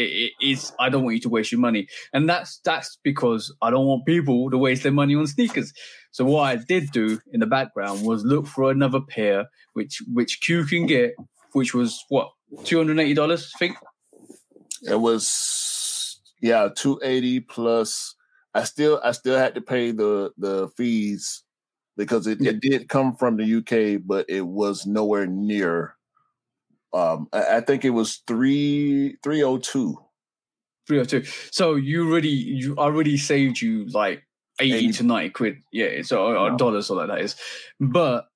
Speaker 1: I don't want you to waste your money. And that's because I don't want people to waste their money on sneakers. So what I did do in the background was look for another pair, which Q can get, which was what, $280, I think.
Speaker 2: It was $280 plus. I still had to pay the fees because it did come from the UK, but it was nowhere near. I think it was 302.
Speaker 1: 302. So you already saved you like 80 to 90 quid. Yeah, so dollars or like that is. But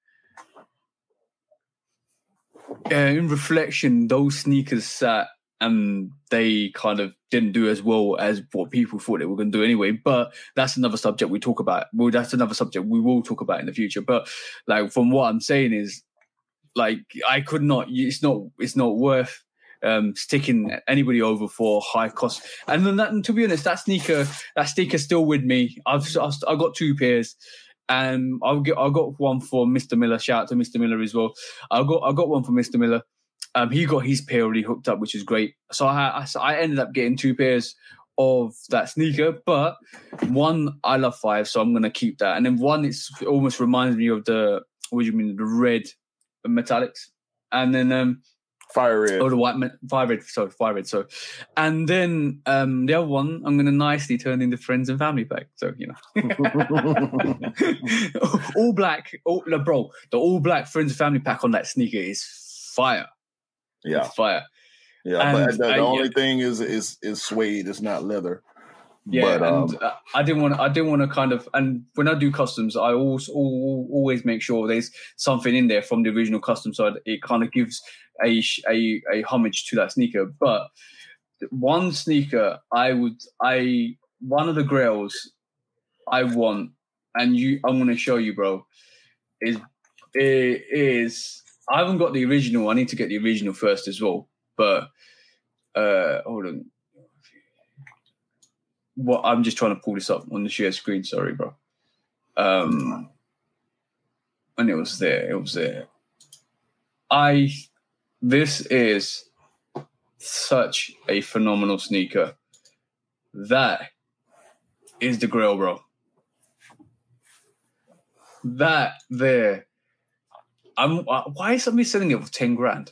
Speaker 1: in reflection, those sneakers sat and they kind of didn't do as well as what people thought they were going to do anyway. But that's another subject we talk about. Well, that's another subject we will talk about in the future. But like from what I'm saying is, like I could not. It's not worth sticking anybody over for high cost. And then that, and to be honest, that sneaker's still with me. I've got 2 pairs. And I got one for Mr. Miller. Shout out to Mr. Miller as well. I got one for Mr. Miller. He got his pair already hooked up, which is great. So I ended up getting 2 pairs of that sneaker. But one I love 5, so I'm gonna keep that. And then one it almost reminds me of the the red metallics. And then
Speaker 2: fire red.
Speaker 1: Oh, the fire red. So, and then the other one, I'm going to nicely turn into friends and family pack. So, all black, bro. The all black friends and family pack on that sneaker is fire.
Speaker 2: Yeah,
Speaker 1: it's fire.
Speaker 2: Yeah, but the only thing is suede. It's not leather.
Speaker 1: Yeah, but, I didn't want to kind of, and when I do customs, I always make sure there's something in there from the original custom, so it kind of gives a homage to that sneaker. But one sneaker one of the grails I want, and I'm going to show you, bro, is I haven't got the original. I need to get the original first as well. But hold on. I'm just trying to pull this up on the share screen. Sorry, bro. And it was there. This is such a phenomenal sneaker. That is the grail, bro. That there. Why is somebody selling it for 10 grand?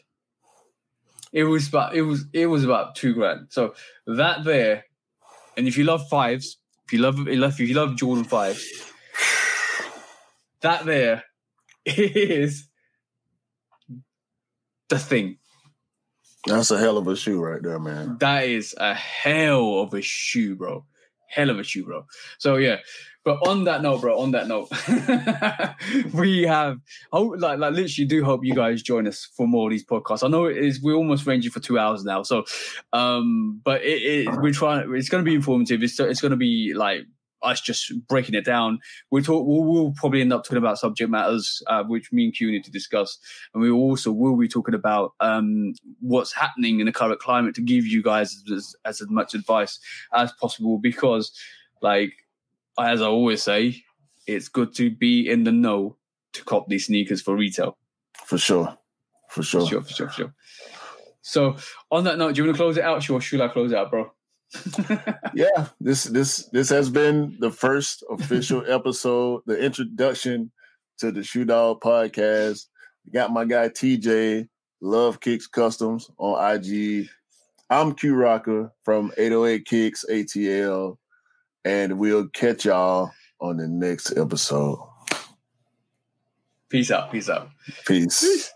Speaker 1: It was about $2,000. So that there. And if you love 5s, if you love Jordan 5s, that there is the thing.
Speaker 2: That's a hell of a shoe right there, man.
Speaker 1: That is a hell of a shoe, bro. Hell of a shoe, bro. So yeah. But on that note, we have literally do hope you guys join us for more of these podcasts. I know we're almost ranging for 2 hours now. So but we're trying, it's gonna be informative. It's gonna be like us just breaking it down. We'll probably end up talking about subject matters which me and Q need to discuss, and we also will be talking about what's happening in the current climate to give you guys as much advice as possible, because like as I always say, it's good to be in the know to cop these sneakers for retail. For sure. So on that note, do you want to close it out, or should I close it out, bro?
Speaker 2: Yeah, this has been the first official episode, the introduction to the Shoe Dog podcast. Got my guy TJ, Love Kicks Customs on IG. I'm Q Rocker from 808 Kicks ATL, and we'll catch y'all on the next episode.
Speaker 1: Peace out.
Speaker 2: Peace.